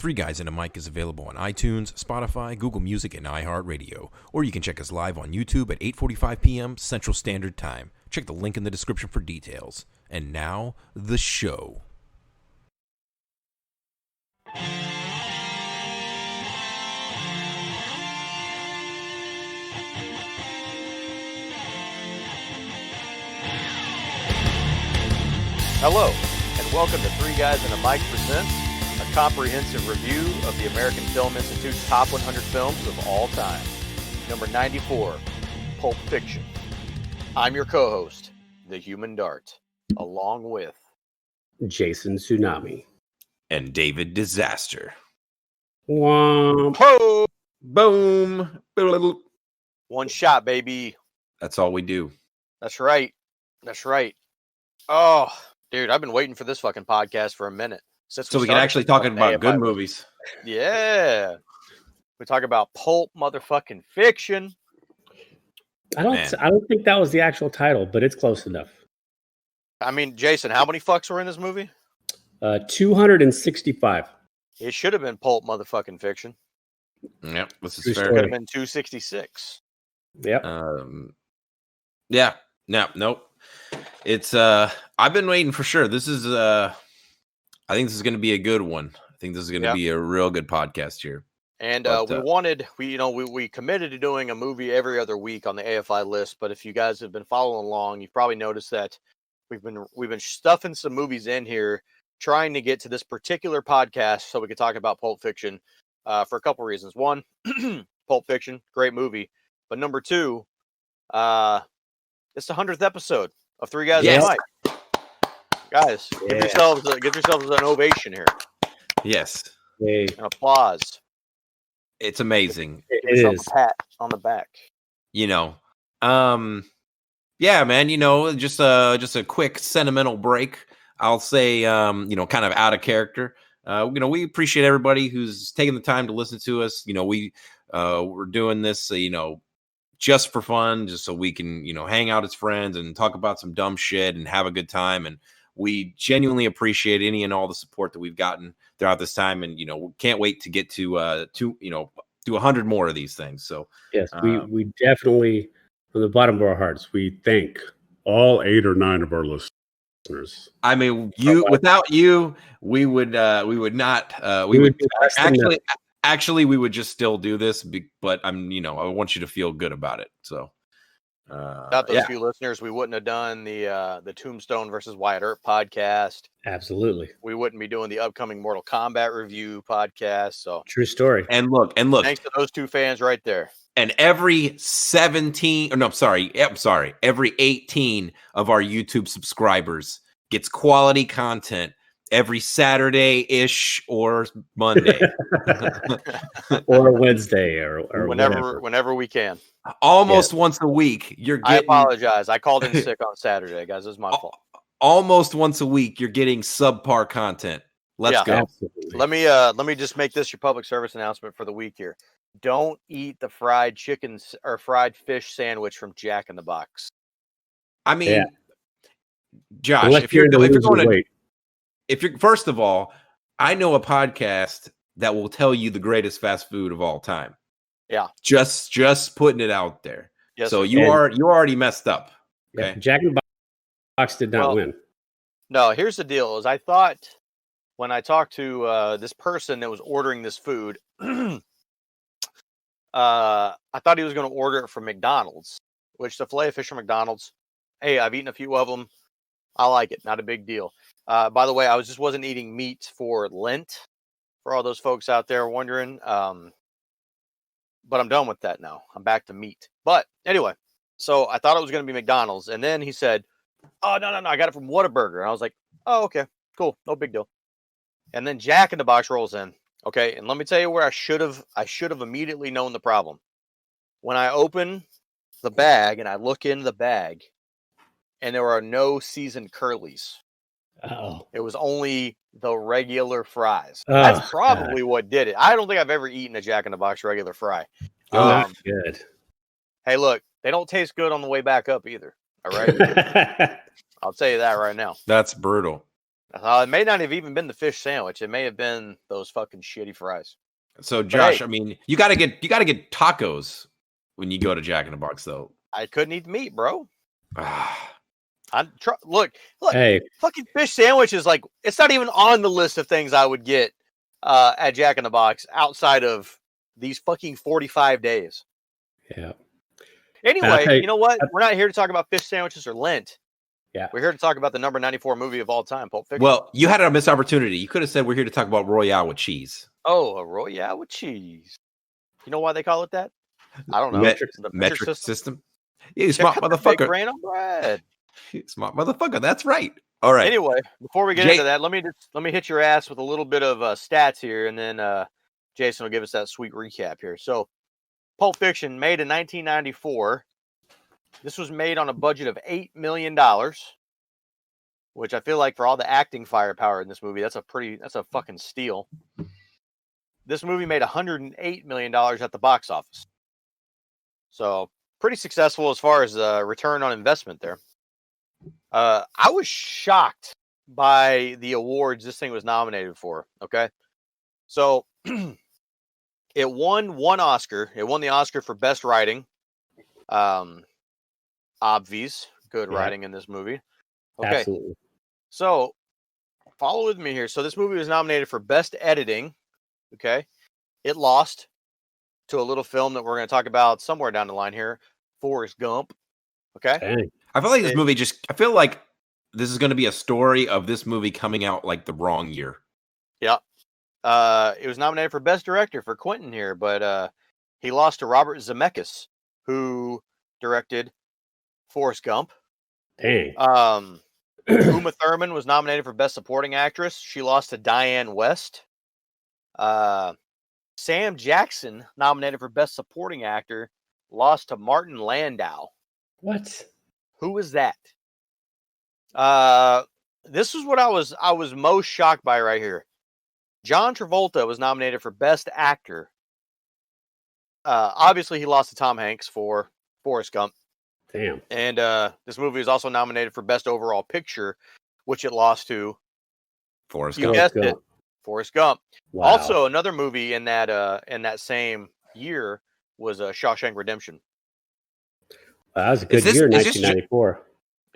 Three Guys and a Mic is available on iTunes, Spotify, Google Music, and iHeartRadio. Or you can check us live on YouTube at 8:45 p.m. Central Standard Time. Check the link in the description for details. And now, the show. Hello, and welcome to Three Guys and a Mic Presents, a comprehensive review of the American Film Institute's top 100 films of all time. Number 94, Pulp Fiction. I'm your co-host, the Human Dart, along with Jason Tsunami. And David Disaster. Womp. Ho! Boom. One shot, baby. That's all we do. That's right. That's right. Oh, dude, I've been waiting for this fucking podcast for a minute. So we can actually talk about good movies. Yeah. We talk about Pulp motherfucking Fiction. I don't think that was the actual title, but it's close enough. I mean, Jason, how many fucks were in this movie? 265. It should have been Pulp motherfucking Fiction. Yep, this is True fair. It story. could have been 266. Yep. Yeah. Nope. It's I've been waiting for sure. This is I think this is going to be a good one. I think this is going to be a real good podcast here. And But, we committed to doing a movie every other week on the AFI list, but if you guys have been following along, you've probably noticed that we've been stuffing some movies in here trying to get to this particular podcast so we could talk about Pulp Fiction for a couple reasons. One, Pulp Fiction, great movie. But number two, it's the 100th episode of Three Guys and a Mic. Guys, give yourselves an ovation here. Yes. Hey, An applause. It's amazing. Give yourself a pat on the back. Yeah, man, just a quick sentimental break. I'll say, kind of out of character. We appreciate everybody who's taking the time to listen to us. We're doing this, just for fun, just so we can, hang out as friends and talk about some dumb shit and have a good time. And we genuinely appreciate any and all the support that we've gotten throughout this time. And, we can't wait to get to do 100 more of these things. So yes, we definitely, from the bottom of our hearts, we thank all 8 or 9 of our listeners. I mean, without you, we would not. We would actually we would just still do this, but I want you to feel good about it. So, without those few listeners, we wouldn't have done the Tombstone versus Wyatt Earp podcast. Absolutely, we wouldn't be doing the upcoming Mortal Kombat review podcast. So, true story. And look. Thanks to those two fans right there. And every every 18 of our YouTube subscribers gets quality content every Saturday-ish or Monday. Or Wednesday or whenever we can. Almost once a week. I apologize. I called in sick on Saturday, guys. This is my fault. Almost once a week, you're getting subpar content. Let's go. Absolutely. Let me just make this your public service announcement for the week here. Don't eat the fried chicken or fried fish sandwich from Jack in the Box. I mean, Josh, if you're first of all, I know a podcast that will tell you the greatest fast food of all time. Yeah, just putting it out there. Yes, so you already messed up. Okay, yeah, Jack in the Box did not win. No, here's the deal: is I thought when I talked to this person that was ordering this food. I thought he was going to order it from McDonald's, which the filet of fish from McDonald's. Hey, I've eaten a few of them. I like it. Not a big deal. By the way, I wasn't eating meat for Lent, for all those folks out there wondering. But I'm done with that now. I'm back to meat. But anyway, so I thought it was going to be McDonald's. And then he said, oh, no, I got it from Whataburger. And I was like, oh, okay, cool. No big deal. And then Jack in the Box rolls in. Okay, and let me tell you where I should have immediately known the problem. When I open the bag and I look in the bag, and there are no seasoned curlies. Oh, it was only the regular fries. That's probably what did it. I don't think I've ever eaten a Jack in the Box regular fry. Not good. Hey, look, they don't taste good on the way back up either. All right, I'll tell you that right now. That's brutal. It may not have even been the fish sandwich. It may have been those fucking shitty fries. So Josh, hey. I mean, you gotta get tacos when you go to Jack in the Box, though. I couldn't eat meat, bro. Ah. Look. Hey, Fucking fish sandwich is like, it's not even on the list of things I would get at Jack in the Box outside of these fucking 45 days. yeah. Anyway, you know what? We're not here to talk about fish sandwiches or Lent. Yeah. We're here to talk about the number 94 movie of all time, Pulp Fiction. Well, you had a missed opportunity. You could have said we're here to talk about Royale with cheese. Oh, a Royale with cheese. You know why they call it that? I don't know. The metric system. Yeah, you smart motherfucker. Grain on bread. Smart motherfucker. That's right. All right. Anyway, before we get into that, let me hit your ass with a little bit of stats here, and then Jason will give us that sweet recap here. So, Pulp Fiction, made in 1994. This was made on a budget of $8 million, which I feel like for all the acting firepower in this movie, that's a fucking steal. This movie made $108 million at the box office. So, pretty successful as far as return on investment there. I was shocked by the awards this thing was nominated for. Okay. So, it won one Oscar. It won the Oscar for Best Writing. Obvious. Good writing in this movie. Okay. Absolutely. So, follow with me here. So, this movie was nominated for Best Editing. Okay. It lost to a little film that we're going to talk about somewhere down the line here, Forrest Gump. Okay. Dang. I feel like this movie I feel like this is going to be a story of this movie coming out like the wrong year. Yeah. It was nominated for Best Director for Quentin here, but he lost to Robert Zemeckis, who directed Forrest Gump. Dang. Uma Thurman was nominated for Best Supporting Actress. She lost to Diane West. Sam Jackson, nominated for Best Supporting Actor, lost to Martin Landau. What? Who was that? This is what I was most shocked by right here. John Travolta was nominated for Best Actor. Obviously, he lost to Tom Hanks for Forrest Gump. Damn. And this movie was also nominated for Best Overall Picture, which it lost to Forrest you Gump. guessed it, Forrest Gump. Wow. Also, another movie in that same year was Shawshank Redemption. That was a good year, 1994.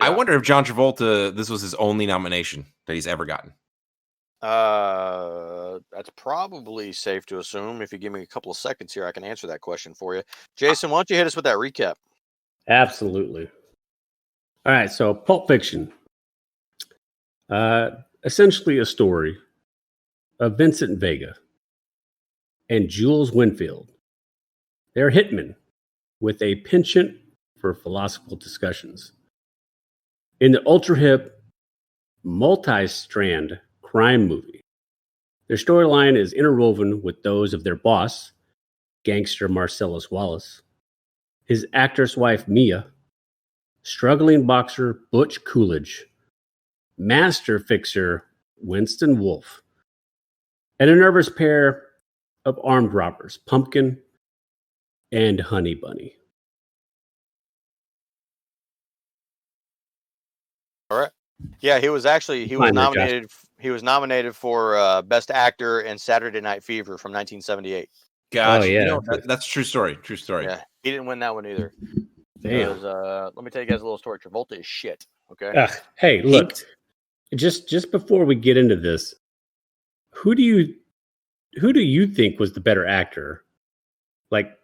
Yeah. I wonder if John Travolta, this was his only nomination that he's ever gotten. That's probably safe to assume. If you give me a couple of seconds here, I can answer that question for you. Jason, why don't you hit us with that recap? Absolutely. All right, so Pulp Fiction. Essentially a story of Vincent Vega and Jules Winfield. They're hitmen with a penchant for philosophical discussions. In the ultra-hip, multi-strand crime movie, their storyline is interwoven with those of their boss, gangster Marcellus Wallace, his actress wife Mia, struggling boxer Butch Coolidge, master fixer Winston Wolfe, and a nervous pair of armed robbers, Pumpkin and Honey Bunny. All right. Yeah, he was nominated. He was nominated for Best Actor in Saturday Night Fever from 1978. Gosh, Oh, yeah. you know, that's true story. True story. Yeah, he didn't win that one either. Damn. Because, let me tell you guys a little story. Travolta is shit. Okay. Hey, look. Just before we get into this, who do you think was the better actor? Like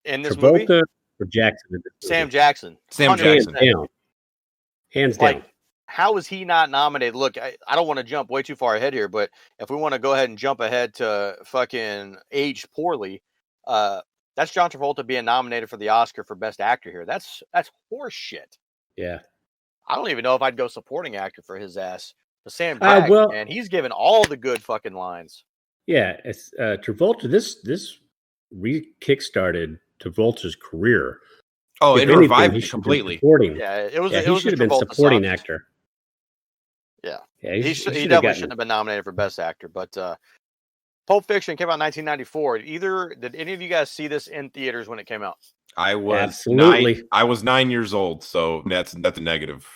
in this Travolta movie, or Jackson? Sam Jackson. Sam 100%. Jackson. Hands down. Like, how is he not nominated? Look, I don't want to jump way too far ahead here, but if we want to go ahead and jump ahead to fucking Aged Poorly, that's John Travolta being nominated for the Oscar for Best Actor here. That's horse shit. Yeah. I don't even know if I'd go supporting actor for his ass. But Sam Jackson, man, he's given all the good fucking lines. Yeah, it's Travolta. This kickstarted Travolta's career. Oh, If it anything, revived he it should have been completely. supporting. Yeah, it was. Yeah, it he was should a have been Travolta supporting sauce. actor. Yeah, Yeah, he definitely shouldn't have been nominated for Best Actor. But Pulp Fiction came out in 1994. Did any of you guys see this in theaters when it came out? I was Absolutely. I was 9 years old, so that's a negative.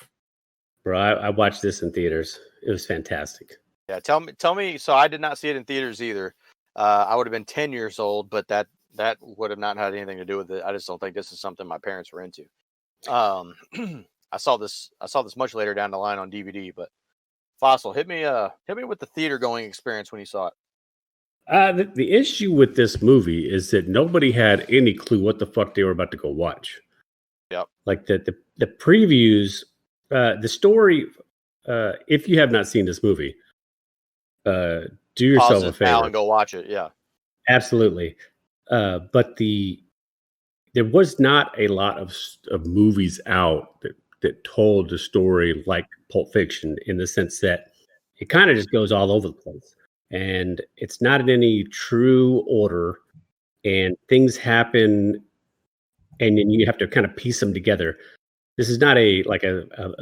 Bro, I watched this in theaters. It was fantastic. Yeah, tell me. So I did not see it in theaters either. I would have been 10 years old, but that would have not had anything to do with it. I just don't think this is something my parents were into. I saw this much later down the line on DVD. But Fossil, hit me with the theater going experience when you saw it. The issue with this movie is that nobody had any clue what the fuck they were about to go watch. Yep. Like the previews, the story. If you have not seen this movie, do yourself Pause a it favor now and go watch it. Yeah. Absolutely. But there was not a lot of movies out that told the story like Pulp Fiction, in the sense that it kind of just goes all over the place, and it's not in any true order, and things happen, and then you have to kind of piece them together. This is not a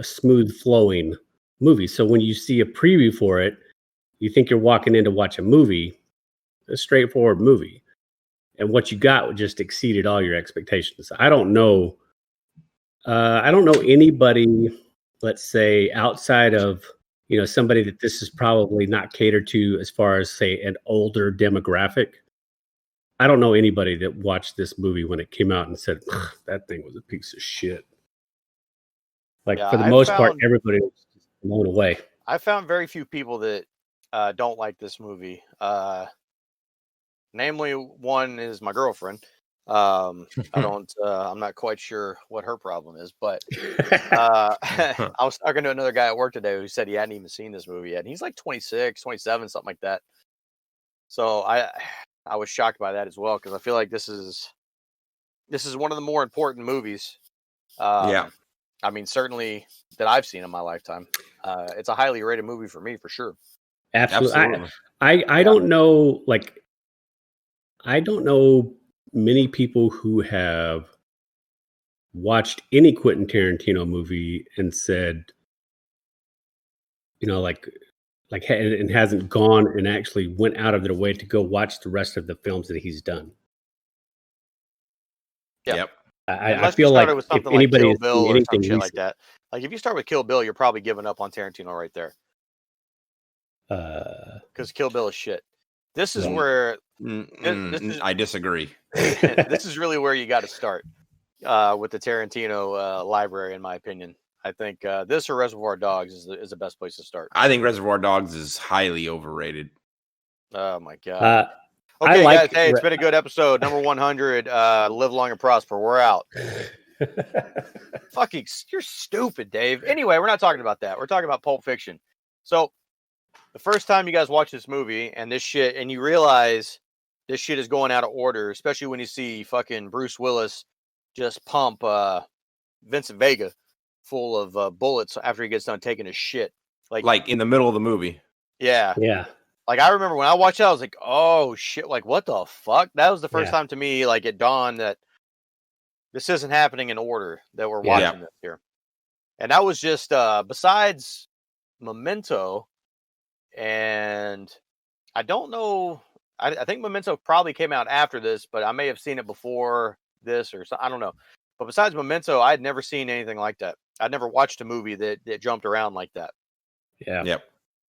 smooth flowing movie. So when you see a preview for it, you think you're walking in to watch a movie, a straightforward movie. And what you got just exceeded all your expectations. I don't know anybody, let's say, outside of, somebody that this is probably not catered to as far as, say, an older demographic. I don't know anybody that watched this movie when it came out and said, that thing was a piece of shit. Like, for the most part, everybody was just blown away. I found very few people that don't like this movie. Namely, one is my girlfriend. I'm not quite sure what her problem is, but I was talking to another guy at work today who said he hadn't even seen this movie yet. And he's like 26, 27, something like that. So I was shocked by that as well, because I feel like this is one of the more important movies. Yeah. I mean, certainly that I've seen in my lifetime. It's a highly rated movie for me, for sure. Absolutely. I don't know, I don't know many people who have watched any Quentin Tarantino movie and said, and hasn't gone and actually went out of their way to go watch the rest of the films that he's done. Yep. I feel like if anybody like Kill Bill or some shit recent, like that, like if you start with Kill Bill, you're probably giving up on Tarantino right there. Because Kill Bill is shit. This is where I disagree. This is really where you got to start with the Tarantino library, in my opinion. I think this or Reservoir Dogs is the best place to start. I think Reservoir Dogs is highly overrated. Oh my god. Okay, guys. Hey, it's been a good episode. Number 100. Live long and prosper. We're out. Fucking, you're stupid, Dave. Anyway, we're not talking about that. We're talking about Pulp Fiction. So, the first time you guys watch this movie and this shit, and you realize this shit is going out of order, especially when you see fucking Bruce Willis just pump Vincent Vega full of bullets after he gets done taking his shit. Like in the middle of the movie. Yeah. Yeah. Like, I remember when I watched it, I was like, oh shit, like what the fuck? That was the first time to me, like, it dawned that this isn't happening in order, that we're watching this here. And that was just besides Memento, and I don't know, I think Memento probably came out after this, but I may have seen it before this or something. I don't know. But besides Memento, I had never seen anything like that. I'd never watched a movie that jumped around like that. Yeah. Yep.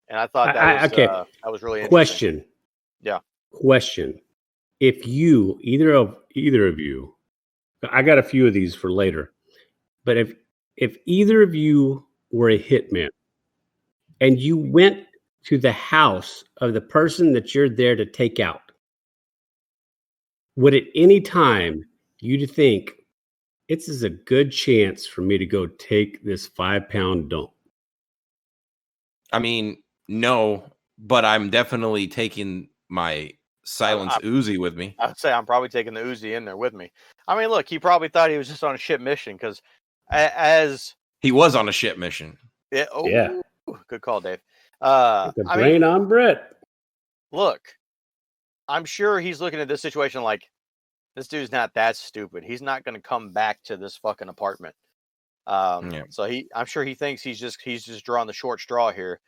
And I thought that was really interesting. Question. Yeah. Question. If either of you, I got a few of these for later, but if either of you were a hitman and you went to the house of the person that you're there to take out, would at any time you think this is a good chance for me to go take this 5-pound dump? I mean, no, but I'm definitely taking my silenced Uzi with me. I'd say I'm probably taking the Uzi in there with me. I mean, look, he probably thought he was just on a ship mission, because as he was on a ship mission. Yeah. Good call, Dave. The brain on Brett. Look, I'm sure he's looking at this situation like, this dude's not that stupid. He's not going to come back to this fucking apartment. So I'm sure he thinks he's just drawing the short straw here,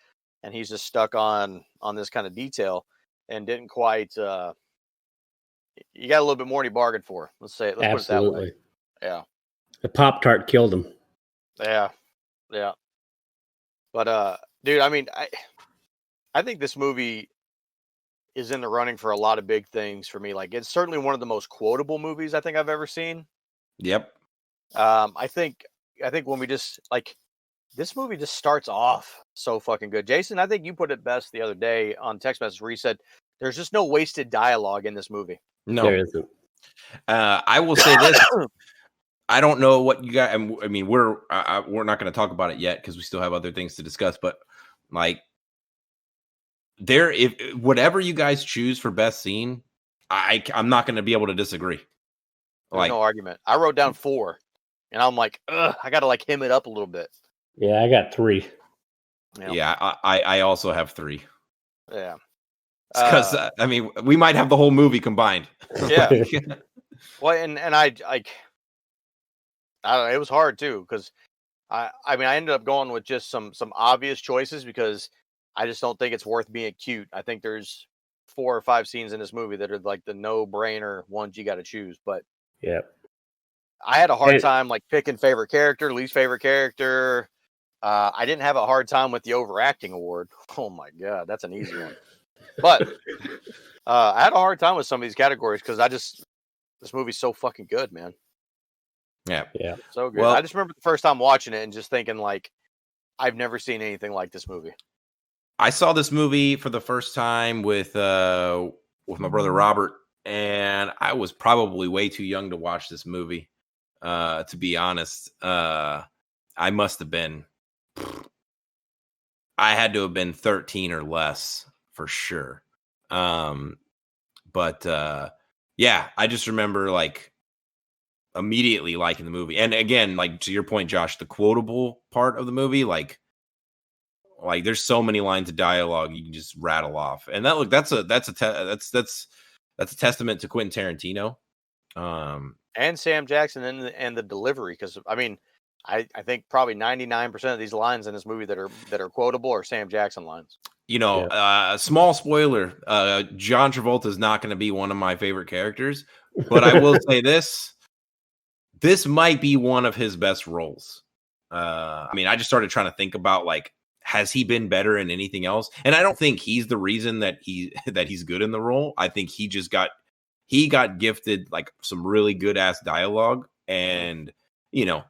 and he's just stuck on this kind of detail and didn't quite. You got a little bit more than he bargained for. Let's put it that way. Yeah. The Pop-Tart killed him. Yeah. But dude, I mean, I think this movie is in the running for a lot of big things for me. Like, it's certainly one of the most quotable movies I think I've ever seen. Yep. I think when we just like this movie just starts off so fucking good. Jason, I think you put it best the other day on text message where you said there's just no wasted dialogue in this movie. No, There isn't. I will say this. I don't know what you got. I mean, we're not going to talk about it yet because we still have other things to discuss. But like, if whatever you guys choose for best scene, I'm not going to be able to disagree. There's no argument. I wrote down 4, and I'm like, ugh, I got to like hem it up a little bit. Yeah, I got 3. Yeah, I also have 3. Yeah. Because I mean, we might have the whole movie combined. Yeah. Well, and I don't know, it was hard too because I mean I ended up going with just some obvious choices because I just don't think it's worth being cute. I think there's 4 or 5 scenes in this movie that are like the no-brainer ones you got to choose. But Yeah. I had a hard time like picking favorite character, least favorite character. I didn't have a hard time with the overacting award. Oh my god, that's an easy one. But I had a hard time with some of these categories because this movie's so fucking good, man. Yeah. So good. Well, I just remember the first time watching it and just thinking like, I've never seen anything like this movie. I saw this movie for the first time with my brother Robert, and I was probably way too young to watch this movie. To be honest, I must have been. I had to have been 13 or less for sure. But yeah, I just remember like immediately liking the movie. And again, like to your point, Josh, the quotable part of the movie, like there's so many lines of dialogue you can just rattle off. And that's a testament to Quentin Tarantino. And Sam Jackson and the delivery, because I mean, I think probably 99% of these lines in this movie that are quotable are Sam Jackson lines. You know, small spoiler, John Travolta is not going to be one of my favorite characters, but I will say this might be one of his best roles. I mean, I just started trying to think about like, has he been better in anything else? And I don't think he's the reason that he's good in the role. I think he just got gifted like some really good ass dialogue, and you know,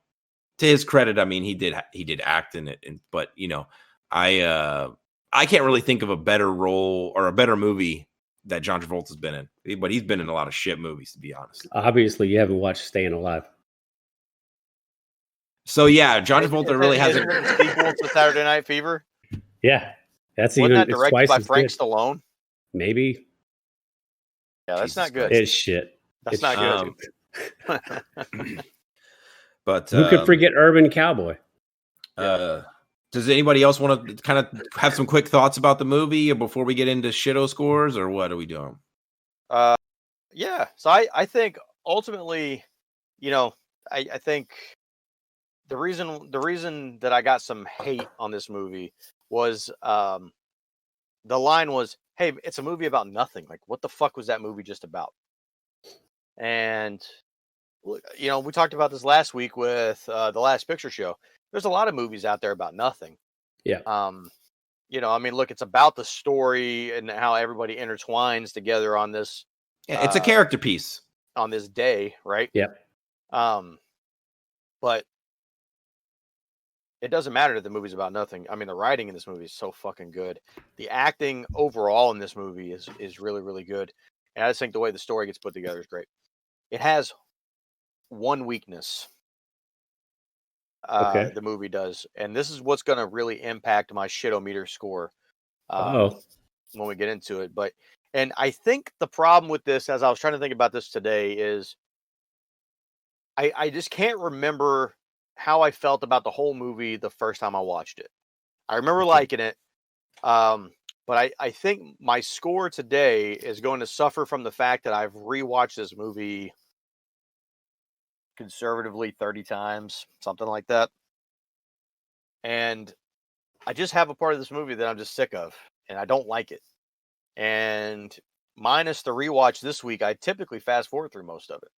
to his credit, I mean, he did act in it, but you know, I can't really think of a better role or a better movie that John Travolta's been in, but he's been in a lot of shit movies, to be honest. Obviously, you haven't watched Staying Alive. So yeah, John Travolta really hasn't. Isn't it a sequel to Saturday Night Fever? Yeah, Wasn't that directed by Frank Stallone? Maybe. Yeah, that's not good. It's shit. That's not good. But who could forget Urban Cowboy? Does anybody else want to kind of have some quick thoughts about the movie before we get into shitto scores, or what are we doing? Yeah. So I think ultimately, you know, I think the reason that I got some hate on this movie was the line was, "Hey, it's a movie about nothing. Like, what the fuck was that movie just about?" And you know, we talked about this last week with the Last Picture Show. There's a lot of movies out there about nothing. Yeah. You know, I mean, look, it's about the story and how everybody intertwines together on this. Yeah, it's a character piece on this day, right? Yep. But it doesn't matter that the movie's about nothing. I mean, the writing in this movie is so fucking good. The acting overall in this movie is really, really good. And I just think the way the story gets put together is great. It has one weakness. Okay. The movie does, and this is what's going to really impact my shitometer score when we get into it. And I think the problem with this, as I was trying to think about this today, is I just can't remember how I felt about the whole movie the first time I watched it. I remember liking it, but I think my score today is going to suffer from the fact that I've rewatched this movie conservatively 30 times, something like that. And I just have a part of this movie that I'm just sick of, and I don't like it. And minus the rewatch this week, I typically fast forward through most of it.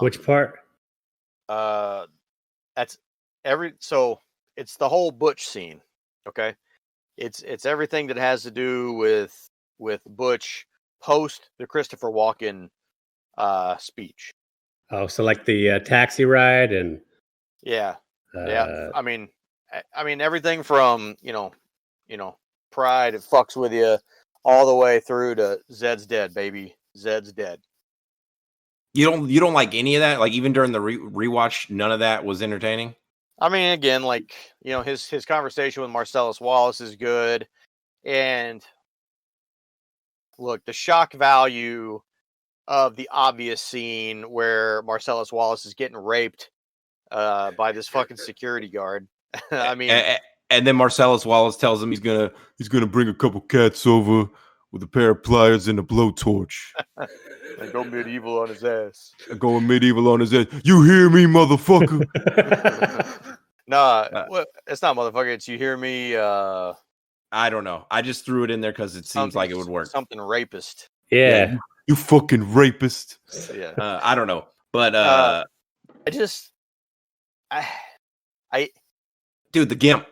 Which part? That's so it's the whole Butch scene. Okay, it's everything that has to do with Butch post the Christopher Walken speech. Oh, so like the taxi ride and Yeah. I mean everything from Pride, it fucks with you, all the way through to Zed's dead, baby. Zed's dead. You don't like any of that? Like even during the rewatch, none of that was entertaining? I mean, again, like, his conversation with Marcellus Wallace is good. And look, the shock value of the obvious scene where Marcellus Wallace is getting raped by this fucking security guard. I mean, and then Marcellus Wallace tells him he's gonna bring a couple cats over with a pair of pliers and a blowtorch. and go medieval on his ass. Going medieval on his ass. You hear me, motherfucker? Nah, it's not motherfucker. It's you hear me. I don't know. I just threw it in there because it seems like it would work. Something rapist. Yeah. You fucking rapist. Yeah. I don't know, but dude, the GIMP.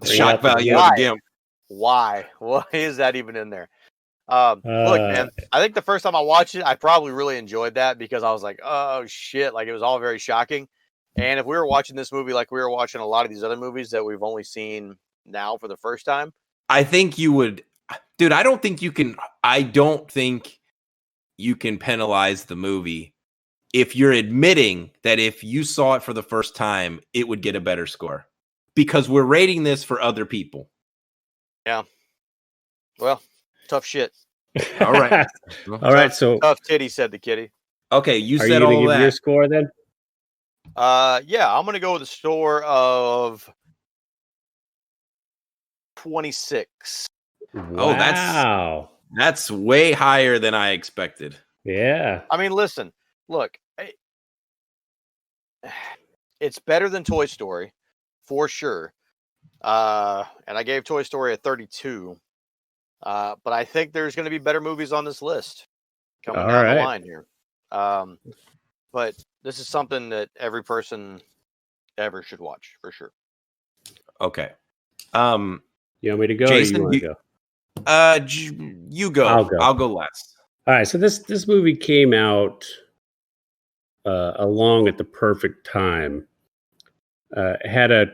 The shock value of the GIMP. Why is that even in there? Look, man, I think the first time I watched it, I probably really enjoyed that because I was like, oh shit, like it was all very shocking. And if we were watching this movie like we were watching a lot of these other movies that we've only seen now for the first time, I think you would, dude. I don't think you can penalize the movie if you're admitting that if you saw it for the first time, it would get a better score because we're rating this for other people. Yeah. Well, tough shit. All right. All right. So tough titty, said the kitty. Okay, you are said you all give that. Your score then? Yeah, I'm gonna go with a score of 26. Wow. Oh, that's way higher than I expected. Yeah. I mean, listen, look, it's better than Toy Story for sure. And I gave Toy Story a 32. But I think there's going to be better movies on this list coming down the line here. But this is something that every person ever should watch for sure. Okay. You want me to go? Jason, or you want to go? You go. I'll go last. All right. So this movie came out along at the perfect time. It had a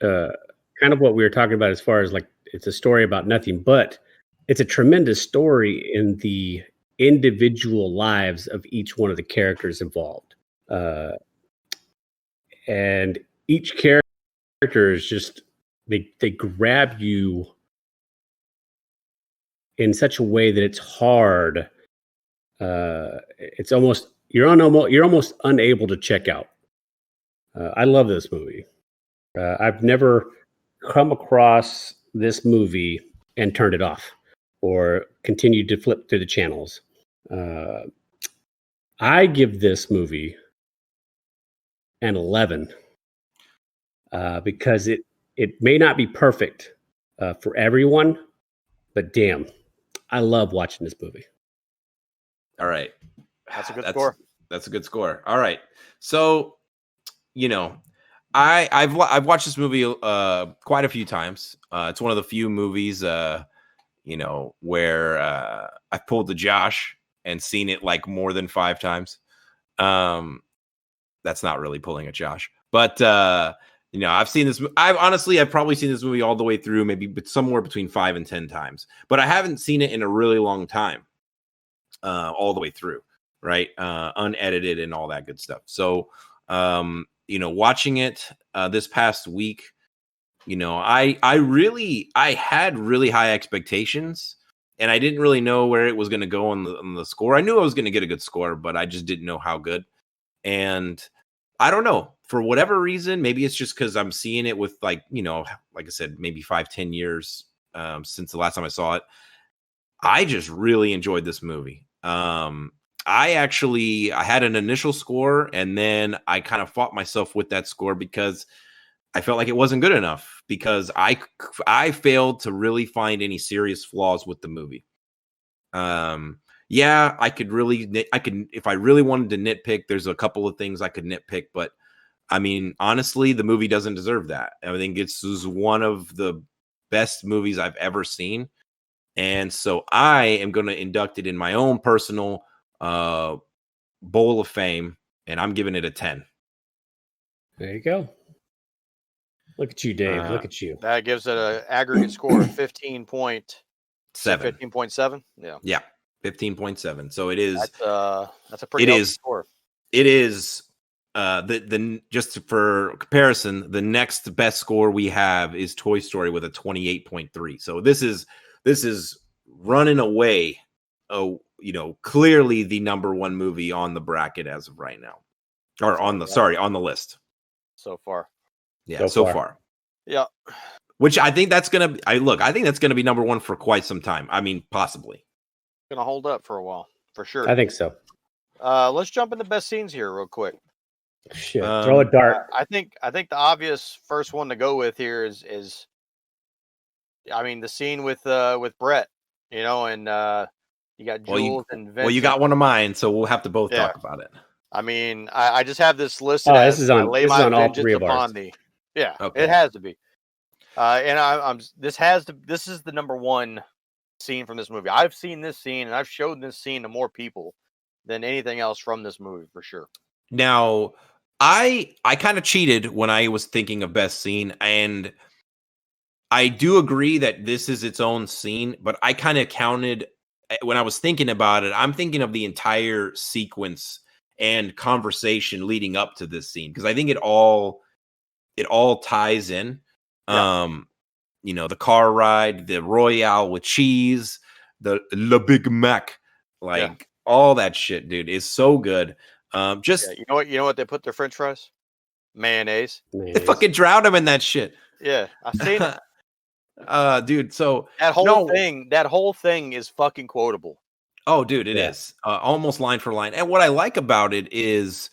kind of what we were talking about as far as like it's a story about nothing, but it's a tremendous story in the individual lives of each one of the characters involved. And each character is just, they grab you in such a way that it's hard. It's almost, you're almost unable to check out. I love this movie. I've never come across this movie and turned it off or continued to flip through the channels. I give this movie an 11 because it may not be perfect for everyone, but damn, I love watching this movie. All right. That's a good score. That's a good score. All right. So, I've watched this movie quite a few times. It's one of the few movies, where I've pulled the Josh and seen it like more than 5 times. That's not really pulling a Josh, but I've seen this. I've probably seen this movie all the way through, maybe somewhere between 5 and 10 times, but I haven't seen it in a really long time, all the way through, right? Unedited and all that good stuff. So, watching it this past week, I had really high expectations, and I didn't really know where it was going to go on the score. I knew I was going to get a good score, but I just didn't know how good. And I don't know, for whatever reason, maybe it's just because I'm seeing it with like I said, maybe 5-10 years since the last time I saw it. I just really enjoyed this movie. I had an initial score, and then I kind of fought myself with that score because I felt like it wasn't good enough, because I failed to really find any serious flaws with the movie. I could if I really wanted to nitpick, there's a couple of things I could nitpick, but I mean, honestly, the movie doesn't deserve that. I think this is one of the best movies I've ever seen. And so I am going to induct it in my own personal bowl of fame, and I'm giving it a 10. There you go. Look at you, Dave. Look at you. That gives it an aggregate score of 15.7. 15.7? Yeah. Yeah, 15.7. So it is. That's a pretty healthy score. It is. The just for comparison, the next best score we have is Toy Story with a 28.3. So this is running away. Oh, clearly the number one movie on the bracket as of right now, or on the list so far. Yeah, so far. Yeah. Which I think that's gonna. I think that's gonna be number one for quite some time. I mean, possibly gonna hold up for a while for sure. I think so. Let's jump into best scenes here real quick. Shit, throw a dart. I think the obvious first one to go with here is I mean, the scene with Brett, and you got Jules and Vincent. Well, you got one of mine, so we'll have to both talk about it. I mean, I just have this listed. This is on all three of ours. Yeah, okay. It has to be. And this is the number one scene from this movie. I've seen this scene and I've showed this scene to more people than anything else from this movie for sure. Now, I kind of cheated when I was thinking of best scene, and I do agree that this is its own scene, but I kind of counted when I was thinking about it. I'm thinking of the entire sequence and conversation leading up to this scene, because I think it all ties in. Yeah. The car ride, the Royale with cheese, the Le Big Mac, all that shit, dude, is so good. You know what they put their French fries? Mayonnaise. They fucking drowned them in that shit. Yeah, I've seen it. Dude, so that whole thing is fucking quotable. Oh, dude, it is almost line for line. And what I like about it is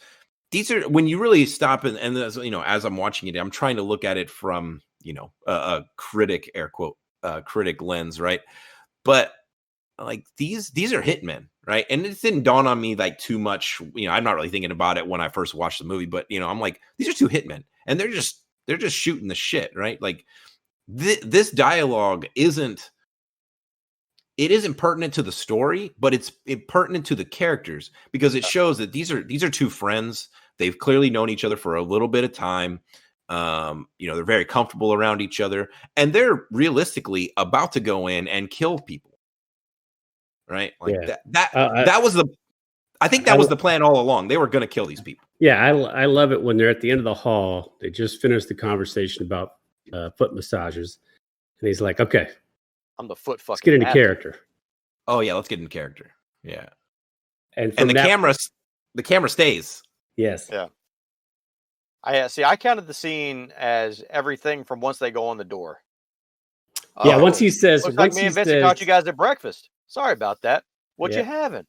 these are, when you really stop and as I'm watching it, I'm trying to look at it from a critic, air quote, critic lens, right? But like these are hitmen, right? And it didn't dawn on me like too much. I'm not really thinking about it when I first watched the movie, but I'm like, these are two hitmen, and they're just shooting the shit, right? Like this dialogue isn't pertinent to the story, but it's pertinent to the characters, because it shows that these are two friends. They've clearly known each other for a little bit of time. They're very comfortable around each other, and they're realistically about to go in and kill people. Right? Like that was the plan all along. They were going to kill these people. Yeah, I love it when they're at the end of the hall. They just finished the conversation about foot massages, and he's like, "Okay, I'm the foot fucking." Let's get into character. Oh yeah, let's get into character. Yeah, and the camera stays. Yes. Yeah. I counted the scene as everything from once they go on the door. Yeah, once he says, looks like me and Vincent caught you guys at breakfast. Sorry about that. What you having?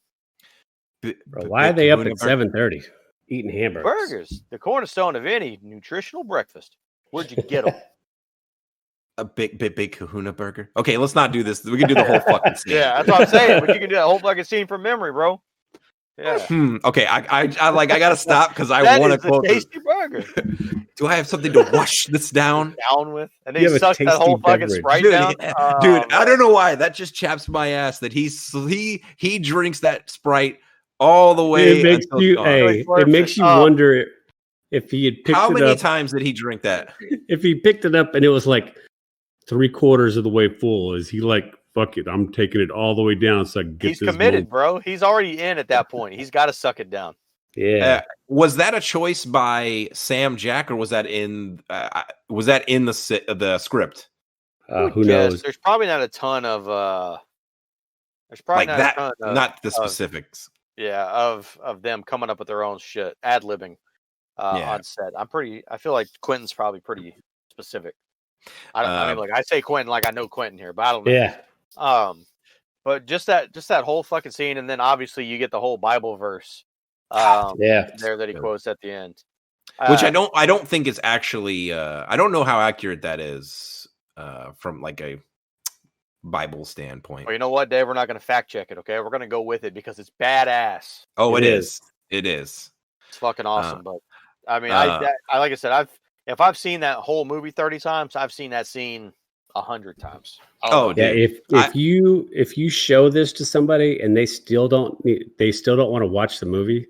Bro, why are they up at 7:30 eating hamburgers? Burgers, the cornerstone of any nutritional breakfast. Where'd you get them? A big Kahuna burger. Okay, let's not do this. We can do the whole fucking scene. Yeah, that's what I'm saying. But you can do that whole fucking scene from memory, bro. Yeah. Okay, I gotta stop because I want to quote tasty burger. Do I have something to wash this down with? And then he sucks that whole fucking Sprite down. Dude, I don't know why. That just chaps my ass that he drinks that Sprite all the way. It makes you wonder if he had picked it up. How many times did he drink that? If he picked it up and it was like 3/4 of the way full, is he like, fuck it, I'm taking it all the way down so I can get He's committed, bro. He's already in at that point. He's got to suck it down. Yeah. Was that a choice by Sam Jack, or was that in the script? Who knows? There's probably not a ton of there's probably like not that, a ton not the specifics. Of them coming up with their own shit, ad-libbing on set. I feel like Quentin's probably pretty specific. I mean, like I say Quentin like I know Quentin here, but I don't know. Yeah. But just that whole fucking scene, and then obviously you get the whole Bible verse. There that he quotes at the end, which I don't think is actually. I don't know how accurate that is from like a Bible standpoint. Well, you know what, Dave? We're not going to fact check it. Okay, we're going to go with it because it's badass. Oh, it is. It is. It's fucking awesome. But I mean, Uh, I like I said, if I've seen that whole movie 30 times, I've seen that scene 100 times. Oh, Yeah, dude. if you show this to somebody and they still don't want to watch the movie,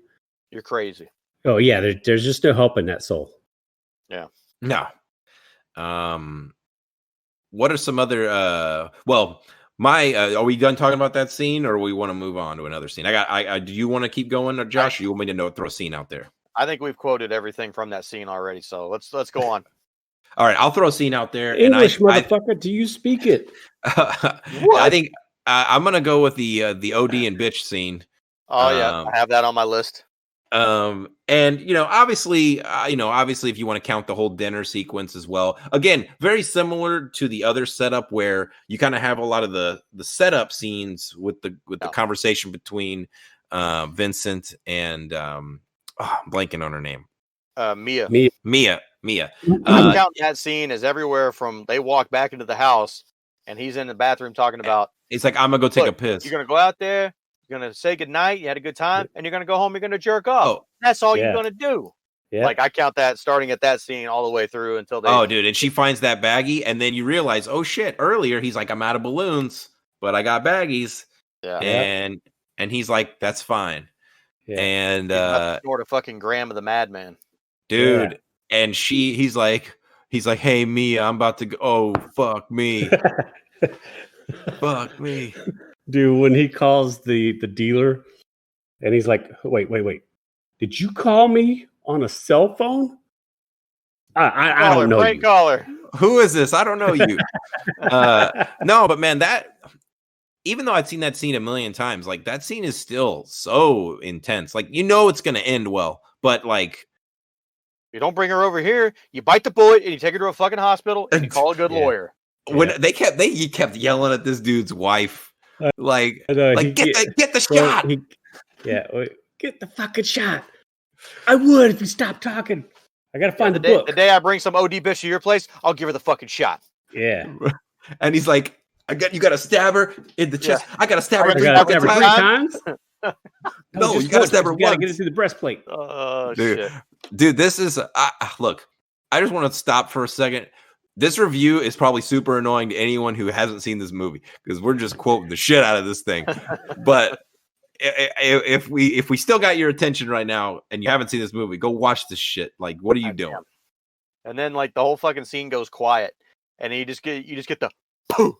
You're crazy. oh yeah, there's just no help in that soul. No. What are some other are we done talking about that scene, or we want to move on to another scene? Do you want to keep going, or Josh, or you want me to throw a scene out there? I think we've quoted everything from that scene already, so let's go on. All right, I'll throw a scene out there. English, motherfucker, do you speak it? I think I'm gonna go with the OD and bitch scene. Oh yeah, I have that on my list. And obviously if you want to count the whole dinner sequence as well, again, very similar to the other setup where you kind of have a lot of the setup scenes with the conversation between Vincent and I'm blanking on her name, Mia. I count that scene as everywhere from they walk back into the house and he's in the bathroom talking about, it's like, I'm gonna go take a piss. You're gonna go out there, you're gonna say goodnight, you had a good time, and you're gonna go home, you're gonna jerk off. Oh, that's all you're gonna do. Yeah. Like, I count that starting at that scene all the way through until they. Oh, dude, and she finds that baggie, and then you realize, oh shit! Earlier he's like, I'm out of balloons, but I got baggies. Yeah. And he's like, that's fine. Yeah. And sort of fucking Graham of the Madman, dude. Yeah. And he's like, hey Mia, I'm about to go. Oh fuck me, fuck me, dude. When he calls the dealer, and he's like, wait, did you call me on a cell phone? I don't know. Prank caller. Who is this? I don't know you. No, but man, that, even though I've seen that scene a million times, like, that scene is still so intense. Like, it's gonna end well, but like, you don't bring her over here. You bite the bullet and you take her to a fucking hospital and you call a good lawyer. When he kept yelling at this dude's wife, get the shot. Get the fucking shot. I would if you stopped talking. I gotta find the book. The day I bring some OD bitch to your place, I'll give her the fucking shot. Yeah. And he's like, you gotta stab her in the chest. Yeah. I gotta stab her 3 times. No, you gotta stab her once. You gotta get it through the breastplate. Oh, shit. Dude, this is look, I just want to stop for a second. This review is probably super annoying to anyone who hasn't seen this movie, because we're just quoting the shit out of this thing. But if we still got your attention right now and you haven't seen this movie, go watch this shit. Like, what are you doing? And then, like, the whole fucking scene goes quiet, and you just get the poof.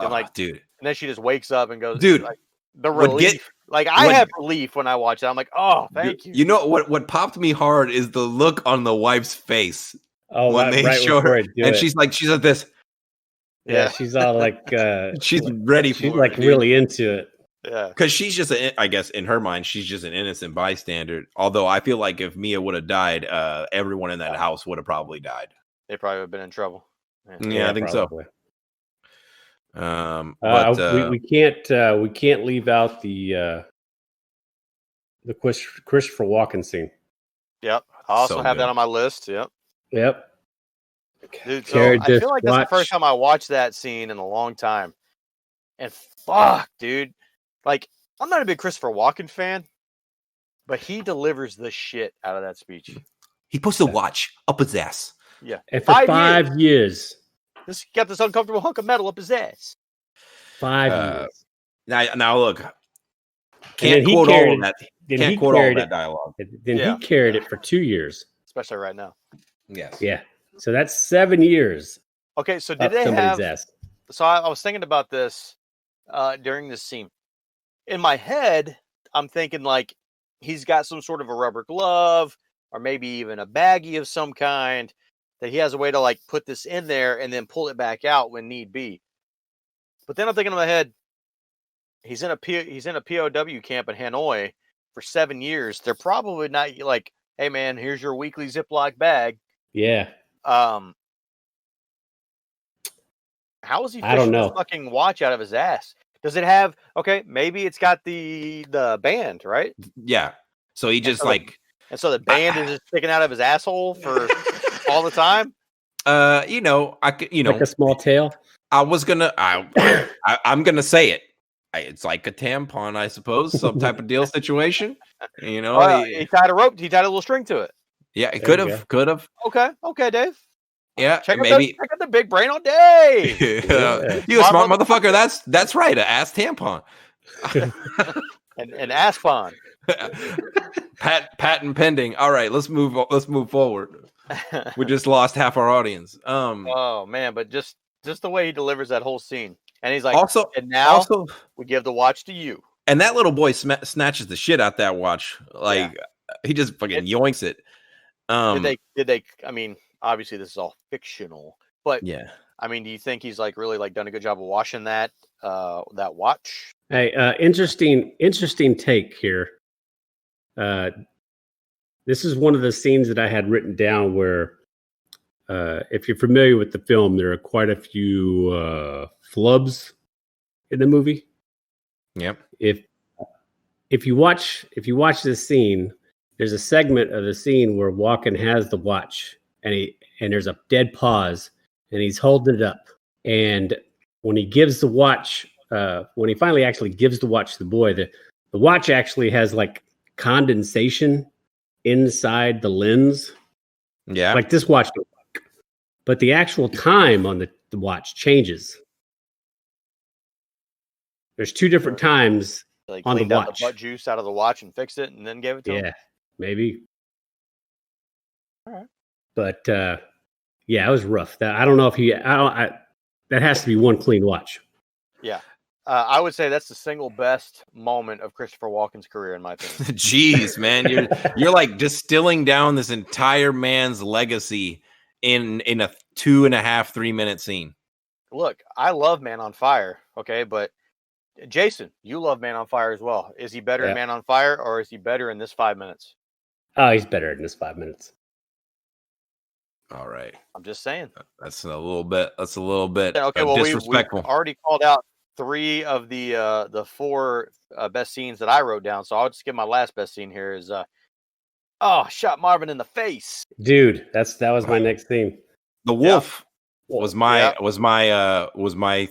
And dude. And then she just wakes up and goes, dude, like, the relief. I have relief when I watch that. I'm like, oh, thank you. You know what popped me hard is the look on the wife's face. Oh, when they show her, and she's like this. Yeah, she's all like, she's ready for she's like it, really into it. Yeah, because she's just, I guess in her mind, she's just an innocent bystander. Although I feel like if Mia would have died, everyone in that house would have probably died. They probably would have been in trouble. Yeah, I think probably. So. We can't leave out the Christopher Walken scene. Yep, I also have that on my list. Yep. Dude, so I feel like that's the first time I watched that scene in a long time. And fuck, dude. Like, I'm not a big Christopher Walken fan, but he delivers the shit out of that speech. He puts the watch up his ass. Yeah. And for 5 years. This got this uncomfortable hunk of metal up his ass. 5 years. Now look. Can't quote all of that. Can't quote all of that dialogue. Then he carried it for 2 years. Especially right now. Yes. Yeah. So that's 7 years. Okay, so did they have... So I was thinking about this during this scene. In my head, I'm thinking like he's got some sort of a rubber glove or maybe even a baggie of some kind that he has a way to like put this in there and then pull it back out when need be. But then I'm thinking in my head, he's in a POW camp in Hanoi for 7 years. They're probably not like, hey man, here's your weekly Ziploc bag. Yeah. How is he fishing this fucking watch out of his ass? Does it have, okay, maybe it's got the band, right? Yeah. So he just and so the band is just sticking out of his asshole for all the time? Like a small tail. I'm gonna say it. It's like a tampon, I suppose, some type of deal situation. He tied a rope. He tied a little string to it. Yeah, it There could you have. Could have. Okay, Dave. Yeah, Check maybe. out the big brain on Dave. Yeah. You a Smart smart motherfucker. That's right. An ass tampon. and Aspon. Patent pending. All right, let's move forward. We just lost half our audience. Oh man, but just the way he delivers that whole scene, and he's like, Also, and now also, we give the watch to you. and that little boy snatches the shit out that watch. Like he just fucking yoinks it. Did they? I mean, obviously this is all fictional, but yeah. I mean, do you think he's like really like done a good job of washing that watch? Hey, interesting take here. This is one of the scenes that I had written down where, if you're familiar with the film, there are quite a few flubs in the movie. Yep. If you watch this scene, there's a segment of the scene where Walken has the watch, and there's a dead pause, and he's holding it up, and when he gives the watch, when he finally actually gives the watch to the boy, the watch actually has like condensation inside the lens. Yeah. Like this watch, but the actual time on the watch changes. There's two different times Like on the cleaned out watch. the butt juice out of the watch and fixed it, and then gave it to him. Yeah, maybe. All right. But yeah, it was rough. I don't know if that has to be one clean watch. Yeah. I would say that's the single best moment of Christopher Walken's career, in my opinion. Jeez, man, you're like distilling down this entire man's legacy in a 2.5, 3 minute scene. Look, I love Man on Fire, okay, but Jason, you love Man on Fire as well. Is he better in Man on Fire, or is he better in this 5 minutes? Oh, he's better in this 5 minutes. All right, I'm just saying. That's a little bit. Okay, well, disrespectful. we already called out 3 of the 4 best scenes that I wrote down, so I'll just give my last best scene here. Is shot Marvin in the face, dude. That was my next scene. The wolf was my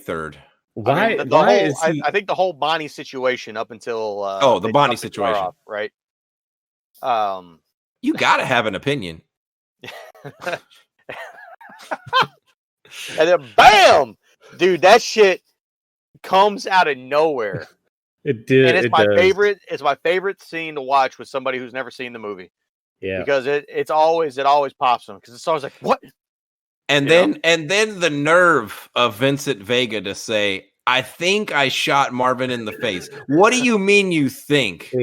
third. Why? I mean, is he? I think the whole Bonnie situation up until the Bonnie situation, off, right? You gotta have an opinion. And then bam, dude, that shit comes out of nowhere. It did, and it's my favorite. It's my favorite scene to watch with somebody who's never seen the movie. Yeah, because it always pops them, because it's always like, what? And then the nerve of Vincent Vega to say, I think I shot Marvin in the face. What do you mean you think?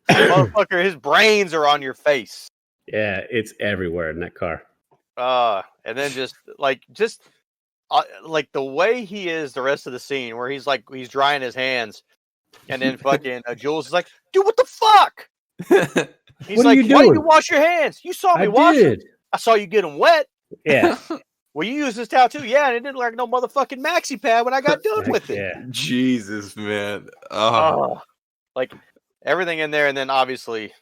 Motherfucker, his brains are on your face. Yeah, it's everywhere in that car. And then just like the way he is the rest of the scene, where he's drying his hands, and then fucking Jules is like, dude, what the fuck? He's what like, are you doing? Why didn't you wash your hands? You saw me wash them. I saw you get them wet. Yeah. Well, you use this towel too. Yeah, and it didn't look like no motherfucking maxi pad when I got done with it. Yeah. Jesus, man. Like everything in there, and then obviously,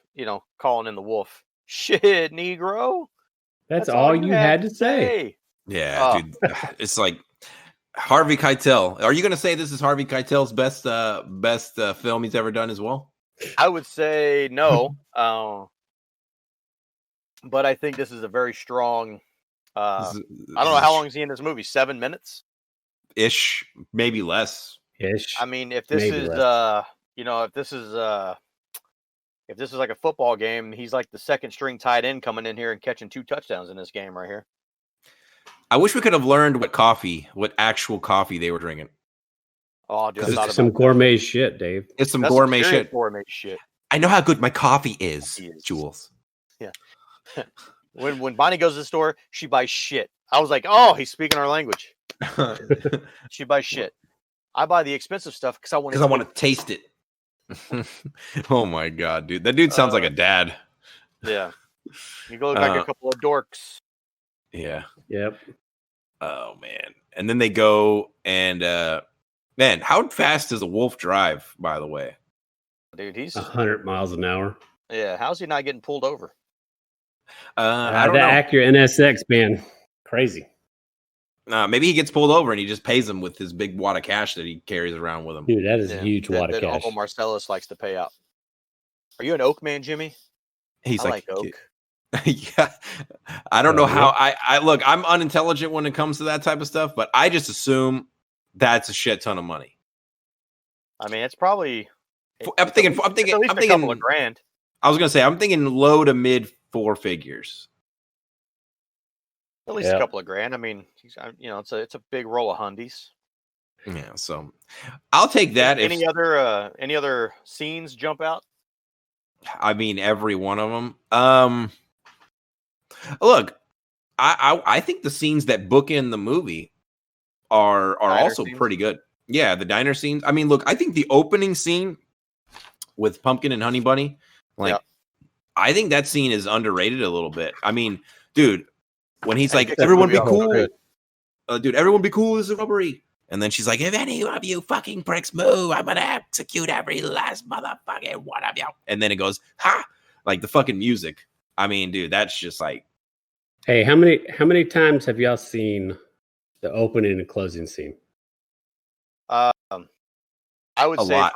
calling in the wolf. Shit, Negro. That's all you had to say. Yeah, dude. It's like Harvey Keitel. Are you going to say this is Harvey Keitel's best film he's ever done as well? I would say no. But I think this is a very strong. I don't know how long is he in this movie. 7 minutes, ish, maybe less. Ish. I mean, if this is if this is like a football game, he's like the second string tight end coming in here and catching 2 touchdowns in this game right here. I wish we could have learned what actual coffee they were drinking. Oh, dude, it's some gourmet shit, Dave. It's some gourmet shit. Gourmet shit. I know how good my coffee is, Jules. Yeah. When Bonnie goes to the store, she buys shit. I was like, oh, he's speaking our language. She buys shit. I buy the expensive stuff because I want to taste it. Oh my god, dude! That dude sounds like a dad. Yeah, you look like a couple of dorks. Yeah. Yep. Oh man! And then they go and man, how fast does a wolf drive? By the way, dude, he's 100 miles an hour. Yeah, how's he not getting pulled over? I don't know. Acura NSX, man, crazy. Maybe he gets pulled over and he just pays him with his big wad of cash that he carries around with him. Dude, that is a huge wad of cash. Uncle Marcellus likes to pay out. Are you an Oak man, Jimmy? He's I like, like oak. yeah. I don't know Yeah. how I look. I'm unintelligent when it comes to that type of stuff, but I just assume that's a shit ton of money. I mean, it's probably. I'm thinking. It's at least a couple of grand. I was gonna say I'm thinking low to mid 4 figures. At least a couple of grand. I mean, it's a big roll of hundies. Yeah, so I'll take that. Any other scenes jump out? I mean, every one of them. Look, I think the scenes that bookend the movie are also scenes? pretty good. Yeah, the diner scenes. I mean, look, I think the opening scene with Pumpkin and Honey Bunny, I think that scene is underrated a little bit. I mean, dude, when he's like, "Everyone be cool," dude, everyone be cool. This is a robbery. And then she's like, "If any of you fucking pricks move, I'm gonna execute every last motherfucking one of you." And then it goes, "Ha!" Like the fucking music. I mean, dude, that's just like. Hey, how many times have y'all seen the opening and closing scene? I would say lot.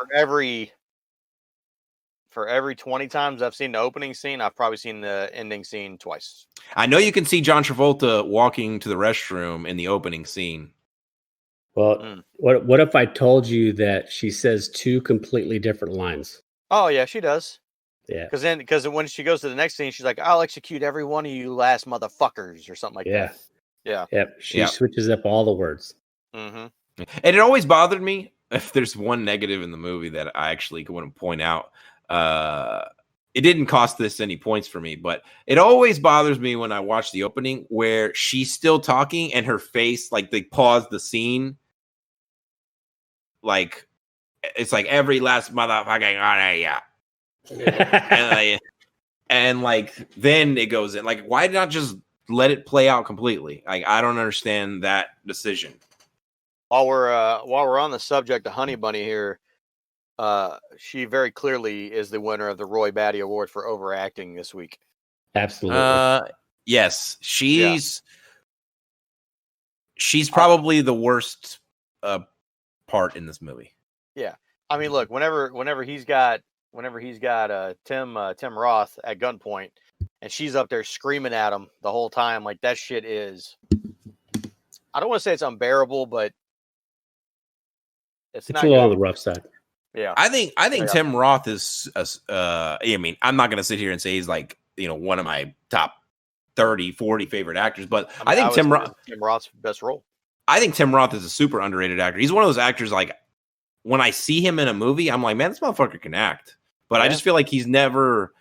for every 20 times I've seen the opening scene, I've probably seen the ending scene twice. I know you can see John Travolta walking to the restroom in the opening scene. Well, what if I told you that she says 2 completely different lines? Oh yeah, she does. Yeah. Because when she goes to the next scene, she's like, "I'll execute every one of you last motherfuckers," or something like that. Yeah. Yep. She switches up all the words. Mm-hmm. And it always bothered me. If there's one negative in the movie that I actually want to point out, it didn't cost this any points for me, but it always bothers me when I watch the opening where she's still talking and her face, like they pause the scene. Like, it's like every last motherfucking on and like then it goes in. Like, why not just let it play out completely? Like, I don't understand that decision. While we're on the subject of Honey Bunny here, she very clearly is the winner of the Roy Batty Award for overacting this week. Absolutely. Yes, she's probably the worst part in this movie. Yeah, I mean, look, whenever he's got Tim Roth at gunpoint, and she's up there screaming at him the whole time, like that shit is. I don't want to say it's unbearable, but it's not a little good. on the rough side. Yeah, I think Tim Roth is. I mean, I'm not going to sit here and say he's like one of my top 30, 40 favorite actors, but I think Tim Roth's best role. I think Tim Roth is a super underrated actor. He's one of those actors like when I see him in a movie, I'm like, man, this motherfucker can act. But I just feel like he's never.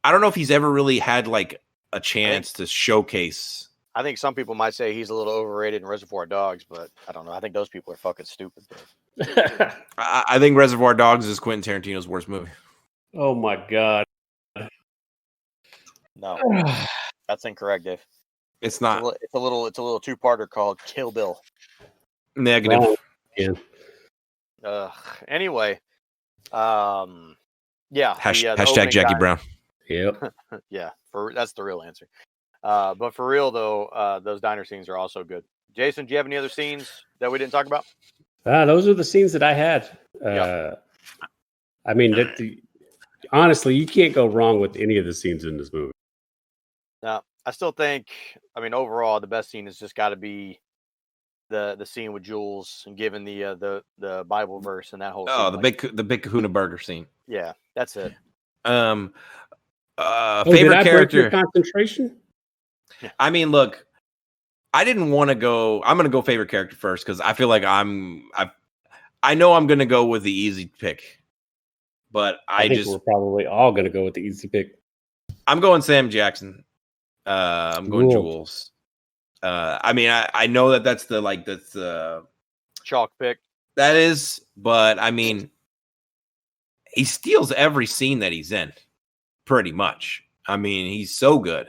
I don't know if he's ever really had like a chance to showcase. I think some people might say he's a little overrated in Reservoir Dogs, but I don't know. I think those people are fucking stupid. I think Reservoir Dogs is Quentin Tarantino's worst movie. Oh my god! No, that's incorrect, Dave. It's not. It's a little two-parter called Kill Bill. Negative. Wow. Yeah. Anyway, yeah. Hashtag Jackie Brown. Yep. Yeah, that's the real answer. But for real though, those diner scenes are also good. Jason, do you have any other scenes that we didn't talk about? Those are the scenes that I had. I mean, honestly, you can't go wrong with any of the scenes in this movie. No, I still think. I mean, overall, the best scene has just got to be the scene with Jules and given the Bible verse and that whole. Oh, scene, the big Kahuna Burger scene. Yeah, that's it. Favorite character character concentration. I mean, look, I didn't want to go. I'm going to go favorite character first because I feel like I know I'm going to go with the easy pick, but I think we're probably all going to go with the easy pick. I'm going Sam Jackson. I'm going Jules. I mean, I know that's the chalk pick. That is, but I mean, he steals every scene that he's in, pretty much. I mean, he's so good.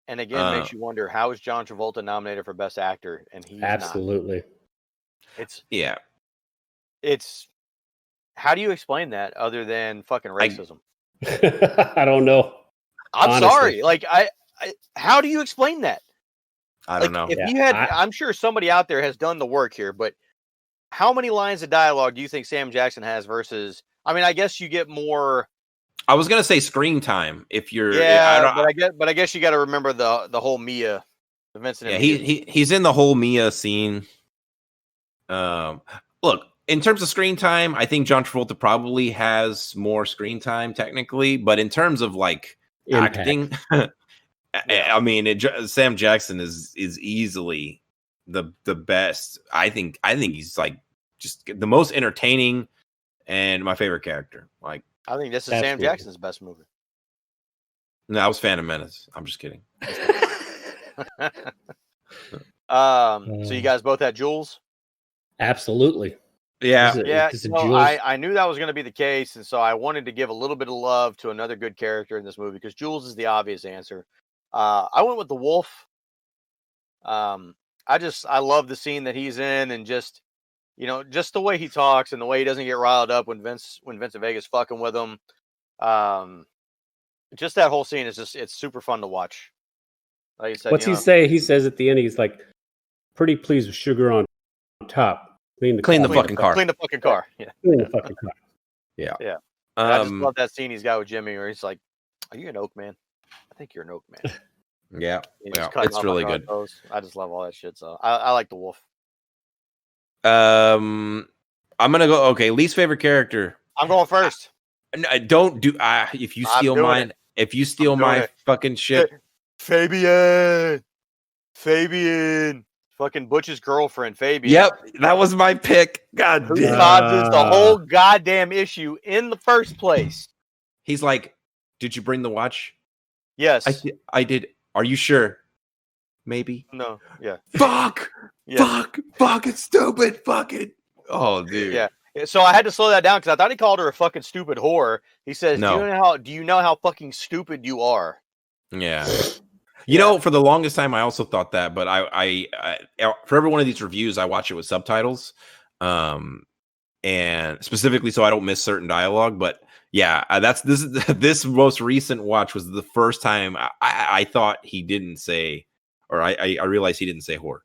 And again, makes you wonder, how is John Travolta nominated for Best Actor and he's absolutely not? It's how do you explain that other than fucking racism? I don't know. I'm honestly. Sorry. Like I how do you explain that? I don't know. If you had, I'm sure somebody out there has done the work here, but how many lines of dialogue do you think Sam Jackson has versus? I mean, I guess you get more. I was gonna say screen time. If you're, Yeah, but I guess you got to remember the whole Mia, the Vincent. yeah, and Mia. he's in the whole Mia scene. Look, in terms of screen time, I think John Travolta probably has more screen time technically, but in terms of like Impact. acting, I mean, Sam Jackson is easily the best. I think he's like just the most entertaining and my favorite character. Like, I think this is Sam Absolutely. Jackson's best movie. no, I was Phantom Menace. I'm just kidding. So you guys both had Jules? Absolutely. Yeah, Yeah, Is it you know, Jules? I knew that was going to be the case, and so I wanted to give a little bit of love to another good character in this movie because Jules is the obvious answer. I went with the Wolf. I love the scene that he's in, and just just the way he talks and the way he doesn't get riled up when Vincent Vega's fucking with him. Just that whole scene is it's super fun to watch. Like you said, What's he say? He says at the end, he's like, "Pretty pleased with sugar on top. Clean the fucking car. Clean the fucking car. Yeah. Clean the fucking car." Yeah. I just love that scene he's got with Jimmy where he's like, "Are you an oak man? I think you're an oak man." Yeah, He's just yeah, cutting it's off really on good. toes. I just love all that shit. So I like the Wolf. I'm gonna go. Okay, least favorite character. I'm going first. Don't do. If you I'm steal doing mine, if you steal I'm doing my it. fucking shit, Fabian, fucking Butch's girlfriend, Fabian. yep, that was my pick. God Who damn. causes the whole goddamn issue in the first place? He's like, "Did you bring the watch?" Yes. I did. Are you sure? Maybe. No. Yeah. Fuck. Yeah. Fuck. It's stupid. Fuck it. Oh, dude. Yeah. So I had to slow that down because I thought he called her a fucking stupid whore. He says, No. Do you know how fucking stupid you are?" Yeah. You know, for the longest time, I also thought that, but I for every one of these reviews, I watch it with subtitles, and specifically so I don't miss certain dialogue. But yeah, this most recent watch was the first time I thought he didn't say, or I realized he didn't say whore.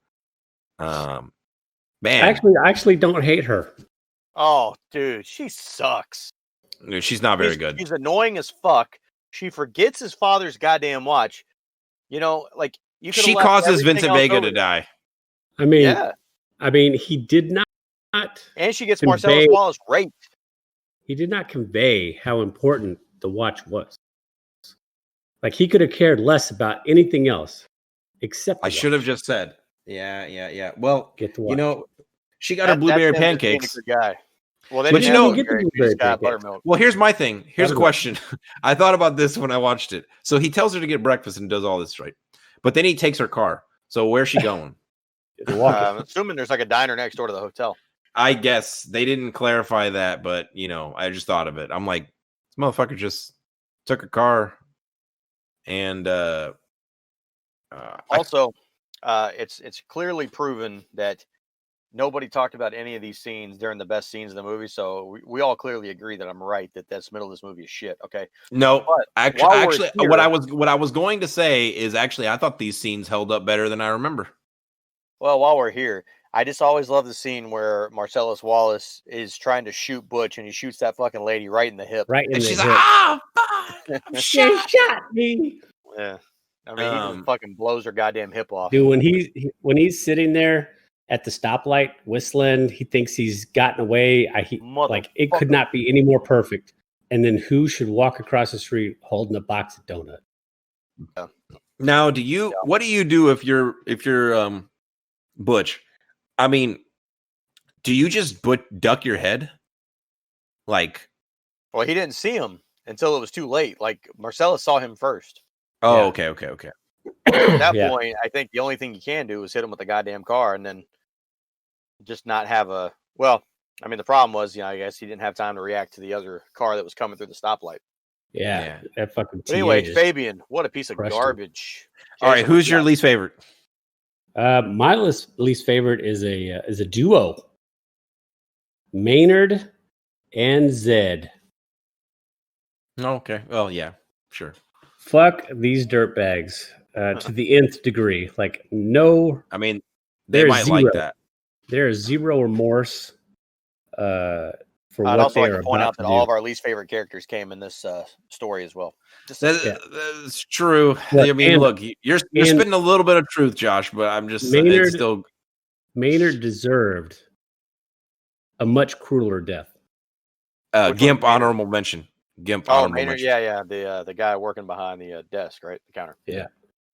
Man, I actually don't hate her. Oh, dude, she sucks. she's not very good. She's annoying as fuck. She forgets his father's goddamn watch. Like She causes Vincent Vega to die. I mean, Yeah. He did not. And she gets convey- Marcellus Wallace raped. He did not convey how important the watch was. Like he could have cared less about anything else, except. I should have just said, yeah. Well, Get the watch. she got her blueberry That's him just being a pancakes. good guy. Well, But you know- Get the blueberry pancakes. buttermilk. Well, here's my thing. Here's a Buttermilk. question. I thought about this when I watched it. So he tells her to get breakfast and does all this right, but then he takes her car. So where's she going? I'm assuming there's like a diner next door to the hotel. I guess they didn't clarify that, but I just thought of it. I'm like, this motherfucker just took her car, and Also, it's clearly proven that nobody talked about any of these scenes during the best scenes of the movie. So we all clearly agree that I'm right that this middle of this movie is shit. Okay. no, But actually, while we're here- what I was going to say is actually I thought these scenes held up better than I remember. Well, while we're here, I just always love the scene where Marcellus Wallace is trying to shoot Butch and he shoots that fucking lady right in the hip. Right in And the she's hip. like, "Ah, fuck, I'm She shot." shot me. Yeah. I mean, he just fucking blows her goddamn hip off. Dude, when he's sitting there at the stoplight whistling, he thinks he's gotten away. Like it could not be any more perfect. And then who should walk across the street holding a box of donuts? Now, what do you do if you're Butch? I mean, do you just duck your head? Like, Well, he didn't see him until it was too late. Like Marcellus saw him first. oh, Yeah. okay. At that Yeah. point, I think the only thing you can do is hit him with the goddamn car and then just not have a. Well, I mean, the problem was, I guess he didn't have time to react to the other car that was coming through the stoplight. Yeah. That fucking But anyway, TA just- Fabian, what a piece of crushed him. garbage. All right, Jason, who's what your you got? least favorite? My least favorite is a duo. Maynard and Zed. Okay. Well, yeah, sure. Fuck these dirtbags to the nth degree. Like no, I mean, they There's might like zero. that. there is zero remorse for I'd what also they like are to point about out to that do. all of our least favorite characters came in this story as well. That's true. But, I mean, and, look, you're spitting a little bit of truth, Josh, but I'm just it's still Maynard deserved a much crueler death. Gimp honorable mention. Gimp honorable Maynard, mention. yeah, the guy working behind the desk, right, the counter. Yeah,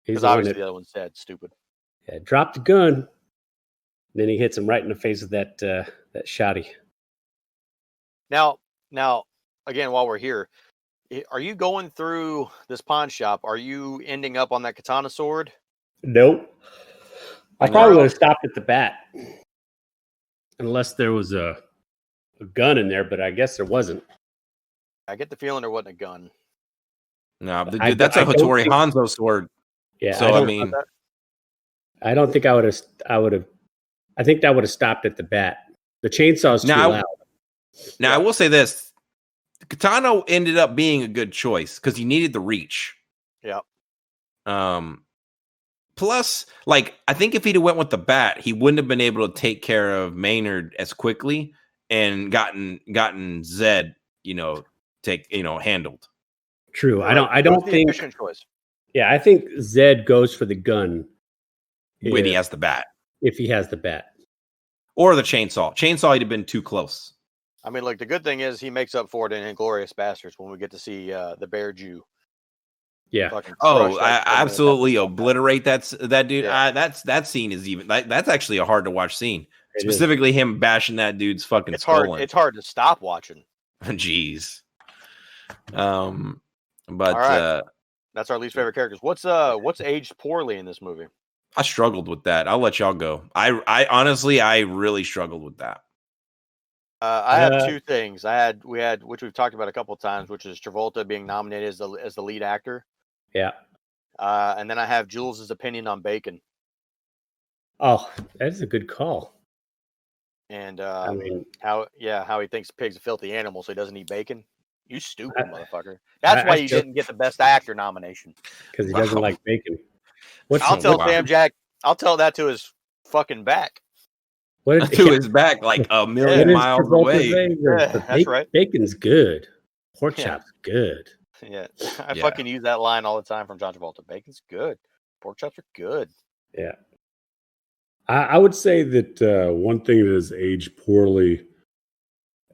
because obviously the other one said stupid. Yeah, dropped the gun. Then he hits him right in the face with that shotty. Now, again, while we're here, are you going through this pawn shop? Are you ending up on that katana sword? Nope. I probably would have stopped at the bat, unless there was a gun in there, but I guess there wasn't. I get the feeling there wasn't a gun. No, dude, that's a Hattori Hanzo sword. Yeah, so I mean, I don't think I would have. I think that would have stopped at the bat. The chainsaw's too loud. Now, I will say this: Katana ended up being a good choice because he needed the reach. Yeah. Plus, like, I think if he'd have went with the bat, he wouldn't have been able to take care of Maynard as quickly and gotten Zed, handled. True. I don't think. Choice. Yeah, I think Zed goes for the gun when he has the bat. If he has the bat, or the chainsaw. Chainsaw, he'd have been too close. I mean, look, the good thing is he makes up for it in Inglourious Bastards when we get to see the Bear Jew. Yeah. I absolutely obliterate that dude. Yeah. That scene is even that's actually a hard to watch scene. It specifically is. Him bashing that dude's fucking skull. It's hard to stop watching. Jeez. But all right. That's our least favorite characters. What's aged poorly in this movie? I struggled with that. I'll let y'all go. I honestly really struggled with that. I have two things. We had which we've talked about a couple of times, which is Travolta being nominated as the lead actor. Yeah. And then I have Jules's opinion on bacon. Oh, that's a good call. And how he thinks pig's a filthy animal, so he doesn't eat bacon. You stupid motherfucker. That's why you didn't get the best actor nomination. Because he doesn't like bacon. Sam Jack. I'll tell that to his fucking back. To his back, like a million miles away. That's right. Bacon's good. Pork chop's good. Yeah, I fucking use that line all the time from John Travolta. Bacon's good. Pork chops are good. Yeah. I would say that one thing that has aged poorly,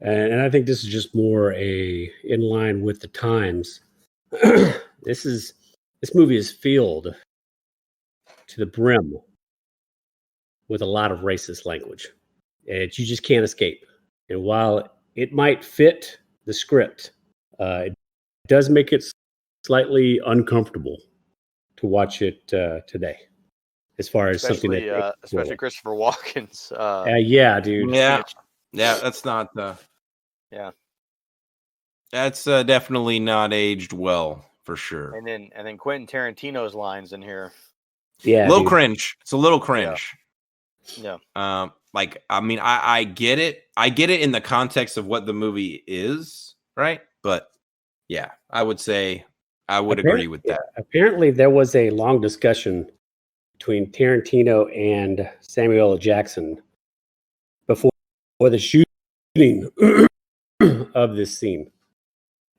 and I think this is just more in line with the times. This movie is filled to the brim with a lot of racist language, and you just can't escape. And while it might fit the script, it does make it slightly uncomfortable to watch it today. As far as especially, something that, especially Christopher Walken's. Yeah, dude. Yeah, that's not. That's definitely not aged well for sure. And then Quentin Tarantino's lines in here. Yeah, little cringe. It's a little cringe. Yeah. Like, I mean, I get it. I get it in the context of what the movie is, right? But yeah, I would say I would agree with that. Apparently, there was a long discussion between Tarantino and Samuel L. Jackson before the shooting of this scene.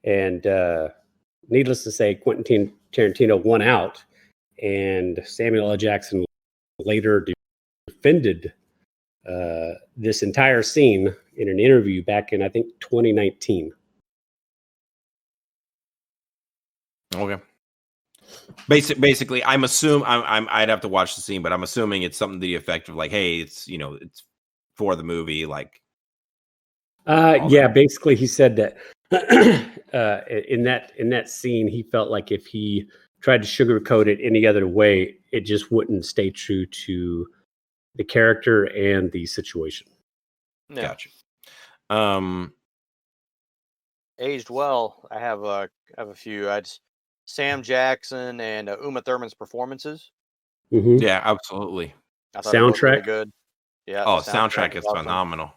And needless to say, Quentin Tarantino won out, and Samuel L. Jackson later defended this entire scene in an interview back in, I think, 2019. Okay. Basically, I'd have to watch the scene, but I'm assuming it's something to the effect of like, hey, it's for the movie, like. Yeah, basically, he said that in that scene, he felt like if he tried to sugarcoat it any other way, it just wouldn't stay true to the character and the situation. Yeah. Gotcha. Aged well. I have a few. Sam Jackson and Uma Thurman's performances. Mm-hmm. Yeah, absolutely. I thought soundtrack, really good. Yeah. Oh, soundtrack is awesome. Phenomenal.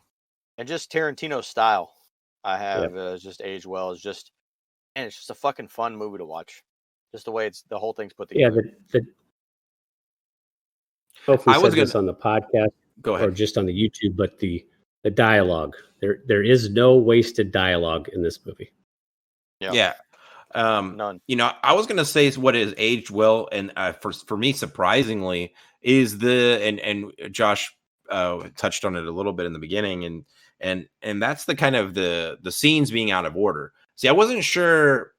And just Tarantino's style, I have just aged well. It's just a fucking fun movie to watch. Just the way the whole thing's put together. Yeah. Hopefully, I was going on the podcast. Go ahead. Or just on the YouTube, but the The dialogue. There is no wasted dialogue in this movie. Yeah. None. I was gonna say what has aged well, and for me, surprisingly, is and Josh touched on it a little bit in the beginning, and that's the kind of the scenes being out of order. See, I wasn't sure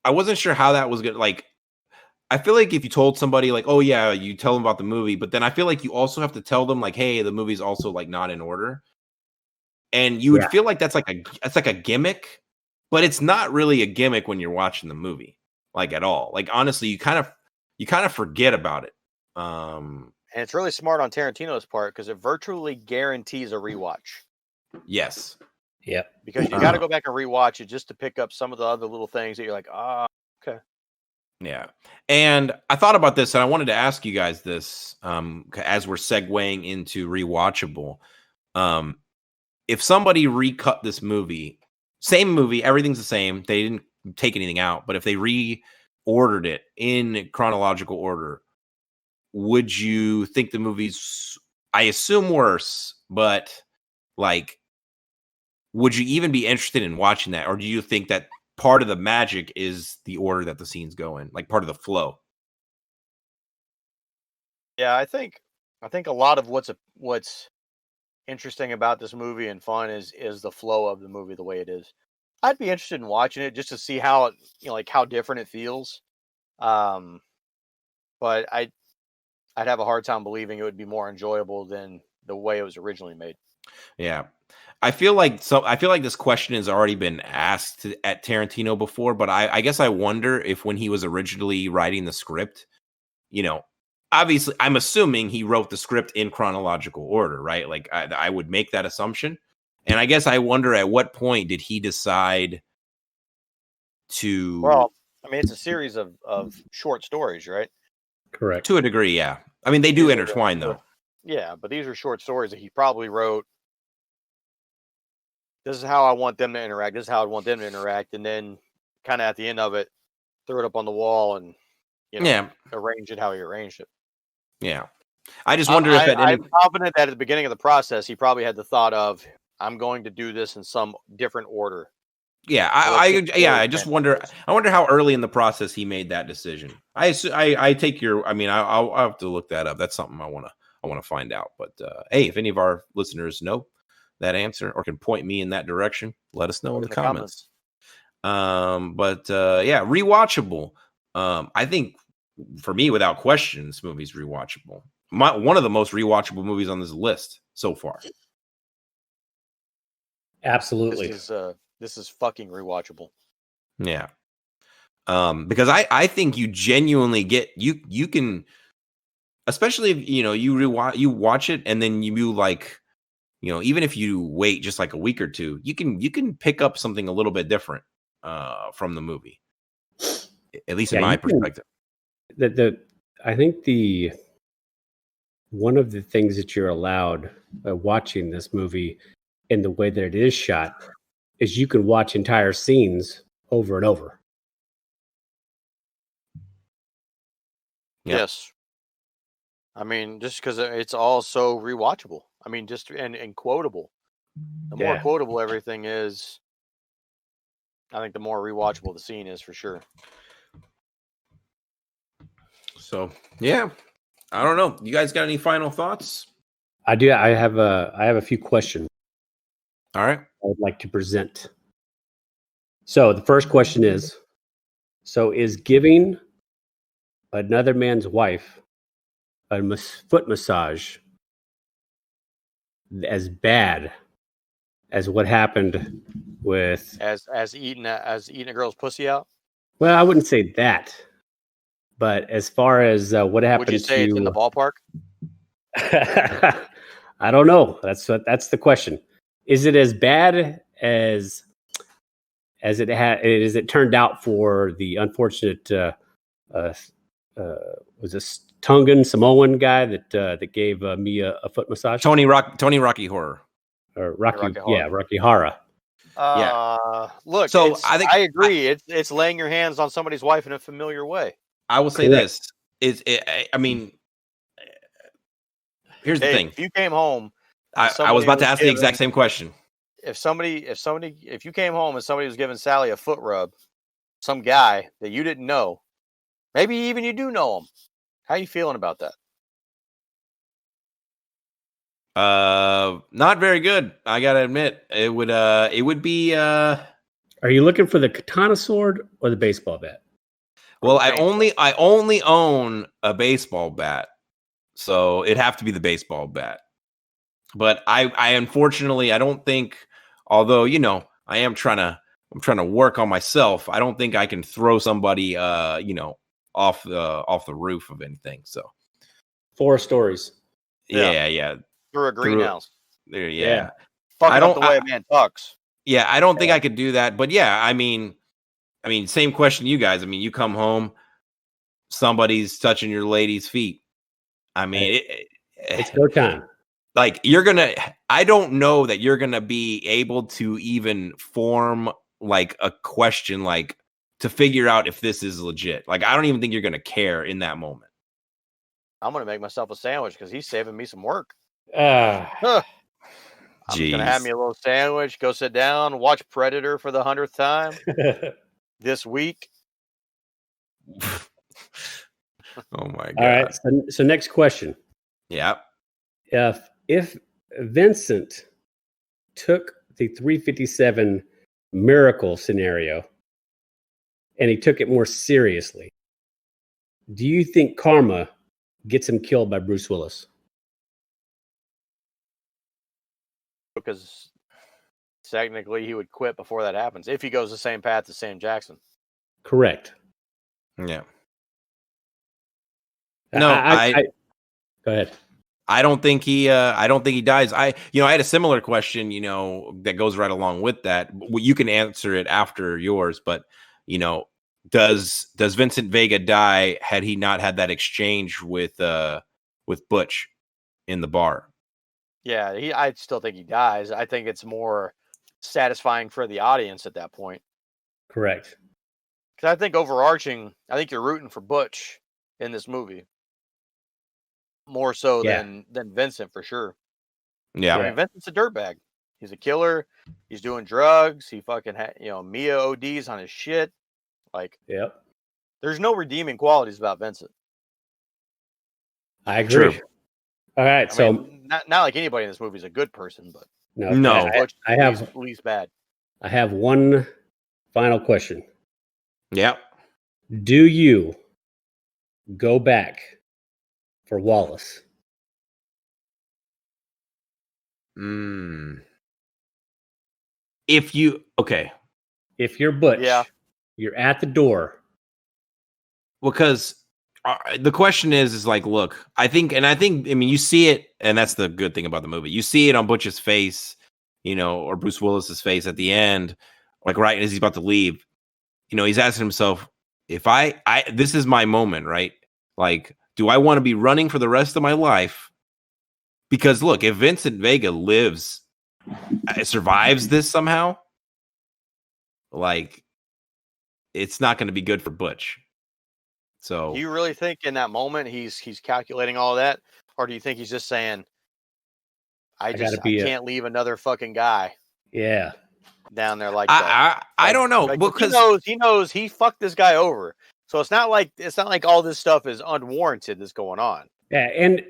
how that was gonna like. I feel like if you told somebody like, oh yeah, you tell them about the movie, but then I feel like you also have to tell them like, hey, the movie's also like not in order. And you would feel like that's like a gimmick, but it's not really a gimmick when you're watching the movie, like at all. Like honestly, you kind of forget about it. And it's really smart on Tarantino's part because it virtually guarantees a rewatch. Yes. Yeah. Because you got to go back and rewatch it just to pick up some of the other little things that you're like, okay. Yeah. And I thought about this and I wanted to ask you guys this as we're segueing into rewatchable. If somebody recut this movie, same movie, everything's the same, they didn't take anything out, but if they reordered it in chronological order, would you think the movie's, I assume, worse, but like, would you even be interested in watching that? Or do you think that part of the magic is the order that the scenes go in, like part of the flow? Yeah, I think a lot of what's interesting about this movie and fun is the flow of the movie the way it is. I'd be interested in watching it just to see how like how different it feels. But I'd have a hard time believing it would be more enjoyable than the way it was originally made. Yeah. I feel like this question has already been asked at Tarantino before, but I guess I wonder if when he was originally writing the script, obviously I'm assuming he wrote the script in chronological order, right? Like I would make that assumption. And I guess I wonder at what point did he decide to... Well, I mean, it's a series of short stories, right? Correct. To a degree, yeah. I mean, they do intertwine, though. Yeah, but these are short stories that he probably wrote. This is how I want them to interact. This is how I want them to interact. And then kind of at the end of it, throw it up on the wall and, arrange it how he arranged it. Yeah. I just wonder if I'm confident that at the beginning of the process, he probably had the thought of, I'm going to do this in some different order. Yeah, I just wonder. I wonder how early in the process he made that decision. I take your. I mean, I'll have to look that up. That's something I want to find out. But hey, if any of our listeners know that answer or can point me in that direction, let us know in the comments. Yeah, rewatchable. I think for me, without question, this movie's rewatchable. One of the most rewatchable movies on this list so far. Absolutely. This is fucking rewatchable. Yeah. Because I think you genuinely get you can, especially if you watch it and then you like, even if you wait just like a week or two, you can pick up something a little bit different from the movie. At least in my perspective. I think one of the things that you're allowed by watching this movie in the way that it is shot is you can watch entire scenes over and over. Yep. Yes. I mean, just because it's all so rewatchable. I mean, just and quotable. The more quotable everything is, I think the more rewatchable the scene is for sure. So yeah, I don't know. You guys got any final thoughts? I do. I have a few questions. All right. I would like to present. So the first question is giving another man's wife a foot massage as bad as what happened with as eating a girl's pussy out? Well, I wouldn't say that, but as far as what happened, would you say it's in the ballpark? I don't know. That's the question. Is it as bad as it turned out for the unfortunate was this Tongan Samoan guy that gave Mia a foot massage? Tony Rocky Horror. Or Rocky Hara. Look, so I agree. It's laying your hands on somebody's wife in a familiar way. I will say this: I mean, here's the thing. If you came home I was about to ask the exact same question. If you came home and somebody was giving Sally a foot rub, some guy that you didn't know, maybe even you do know him, how you feeling about that? Not very good. I gotta admit, it would be. Are you looking for the katana sword or the baseball bat? Well, I only own a baseball bat, so it'd have to be the baseball bat. But I unfortunately, I don't think. Although I'm trying to work on myself. I don't think I can throw somebody, off the roof of anything. So 4 stories. Yeah. Through a greenhouse. Yeah. Fucking up the way a man talks. Yeah, I don't think I could do that. But yeah, I mean, same question to you guys. I mean, you come home, somebody's touching your lady's feet. I mean, it's go time. Like I don't know that you're gonna be able to even form like a question, like to figure out if this is legit. Like, I don't even think you're gonna care in that moment. I'm gonna make myself a sandwich because he's saving me some work. Jeez. I'm gonna have me a little sandwich, go sit down, watch Predator for the 100th time this week. Oh my god! All right. So next question. Yeah. If Vincent took the 357 miracle scenario and he took it more seriously, do you think karma gets him killed by Bruce Willis? Because technically he would quit before that happens if he goes the same path as Sam Jackson. Correct. Yeah. No, I go ahead. I don't think he dies. I had a similar question, that goes right along with that. You can answer it after yours, but does Vincent Vega die had he not had that exchange with Butch in the bar? Yeah, I still think he dies. I think it's more satisfying for the audience at that point. Correct. Because I think overarching, I think you're rooting for Butch in this movie. More so than Vincent, for sure. Yeah. I mean, Vincent's a dirtbag. He's a killer. He's doing drugs. He fucking, Mia ODs on his shit. Like, yep. There's no redeeming qualities about Vincent. I agree. True. All right. I mean, not like anybody in this movie is a good person, but no. I have at least bad. I have one final question. Yeah. Do you go back for Wallace? If you're Butch, you're at the door. Because the question is like, look, I mean, you see it, and that's the good thing about the movie. You see it on Butch's face, or Bruce Willis's face at the end, like right as he's about to leave. He's asking himself, if this is my moment, right? Like, do I want to be running for the rest of my life? Because look, if Vincent Vega survives this somehow, like, it's not going to be good for Butch. So, do you really think in that moment he's calculating all of that, or do you think he's just saying, I can't leave another fucking guy? Yeah. Down there like that. I don't know, because he knows he fucked this guy over. So it's not like all this stuff is unwarranted that's going on. Yeah, and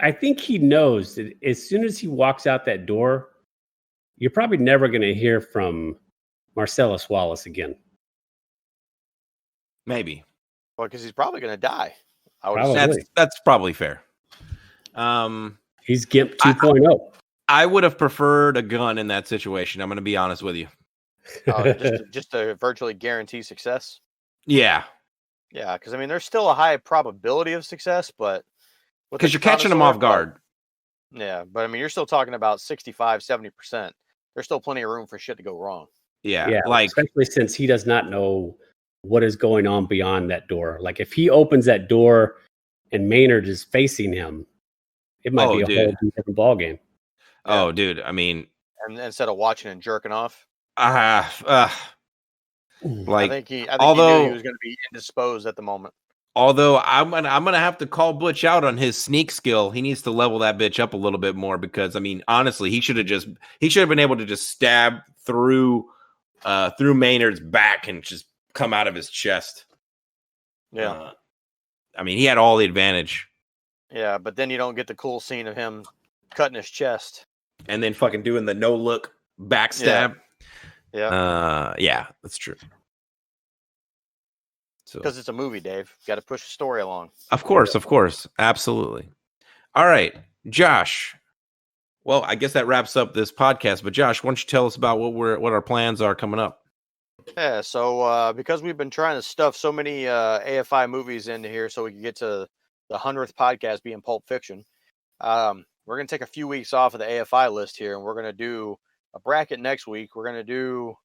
I think he knows that as soon as he walks out that door, you're probably never going to hear from Marcellus Wallace again. Maybe. Well, because he's probably going to die. That's probably fair. He's GIMP 2.0. I would have preferred a gun in that situation. I'm going to be honest with you. Just to virtually guarantee success. Yeah. Yeah, because I mean, there's still a high probability of success, but because you're catching them off guard. Yeah, but I mean, you're still talking about 65, 70%. There's still plenty of room for shit to go wrong. Yeah, like especially since he does not know what is going on beyond that door. Like if he opens that door and Maynard is facing him, it might be a whole different ball game. Yeah. Oh, dude! I mean, and instead of watching and jerking off, like I think he knew he was going to be indisposed at the moment. Although I'm gonna have to call Butch out on his sneak skill. He needs to level that bitch up a little bit more because I mean, honestly, he should have been able to just stab through Maynard's back and just come out of his chest. Yeah. I mean, he had all the advantage. Yeah, but then you don't get the cool scene of him cutting his chest and then fucking doing the no look backstab. Yeah, that's true. So because it's a movie, Dave. Got to push the story along. Of course, absolutely. All right, Josh. Well, I guess that wraps up this podcast. But Josh, why don't you tell us about what our plans are coming up? Yeah, so because we've been trying to stuff so many AFI movies into here, so we can get to the 100th podcast being Pulp Fiction. We're gonna take a few weeks off of the AFI list here, and we're gonna do a bracket next week. We're gonna do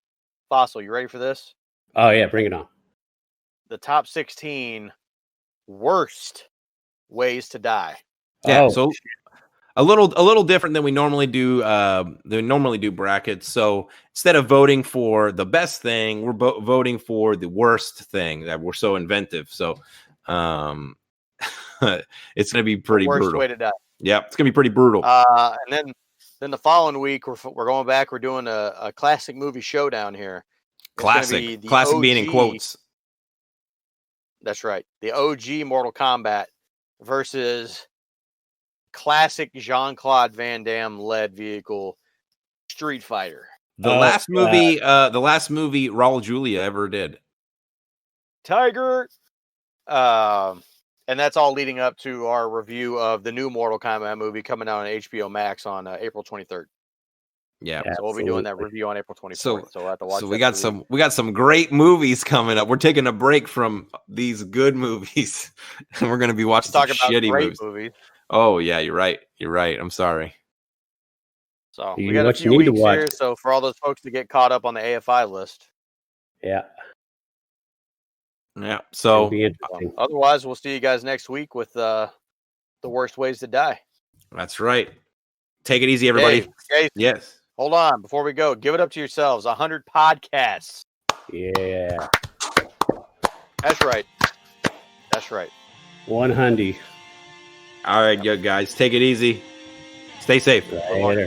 Fossil. You ready for this? Oh yeah, bring it on. The top 16 worst ways to die. Yeah, so a little different than we normally do. They normally do brackets. So instead of voting for the best thing, we're voting for the worst thing. That we're so inventive. So it's going to be pretty worst brutal. Way to die. Yeah, it's going to be pretty brutal. And then the following week we're going back. We're doing a classic movie showdown here. Classic OG, being in quotes. That's right. The OG Mortal Kombat versus classic Jean-Claude Van Damme led vehicle Street Fighter. The last movie Raul Julia ever did. Tiger. And that's all leading up to our review of the new Mortal Kombat movie coming out on HBO Max on April 23rd. Yeah, so we'll be doing that review on April 24th. So we'll have to watch. So we got some great movies coming up. We're taking a break from these good movies, and we're going to be watching some shitty movies. Oh yeah, you're right. I'm sorry. So we got a few weeks here. So for all those folks to get caught up on the AFI list. Yeah. So otherwise, we'll see you guys next week with the worst ways to die. That's right. Take it easy, everybody. Hey, yes. Hold on, before we go, give it up to yourselves. 100 podcasts. Yeah. That's right. 100. All right, guys, take it easy. Stay safe. Later.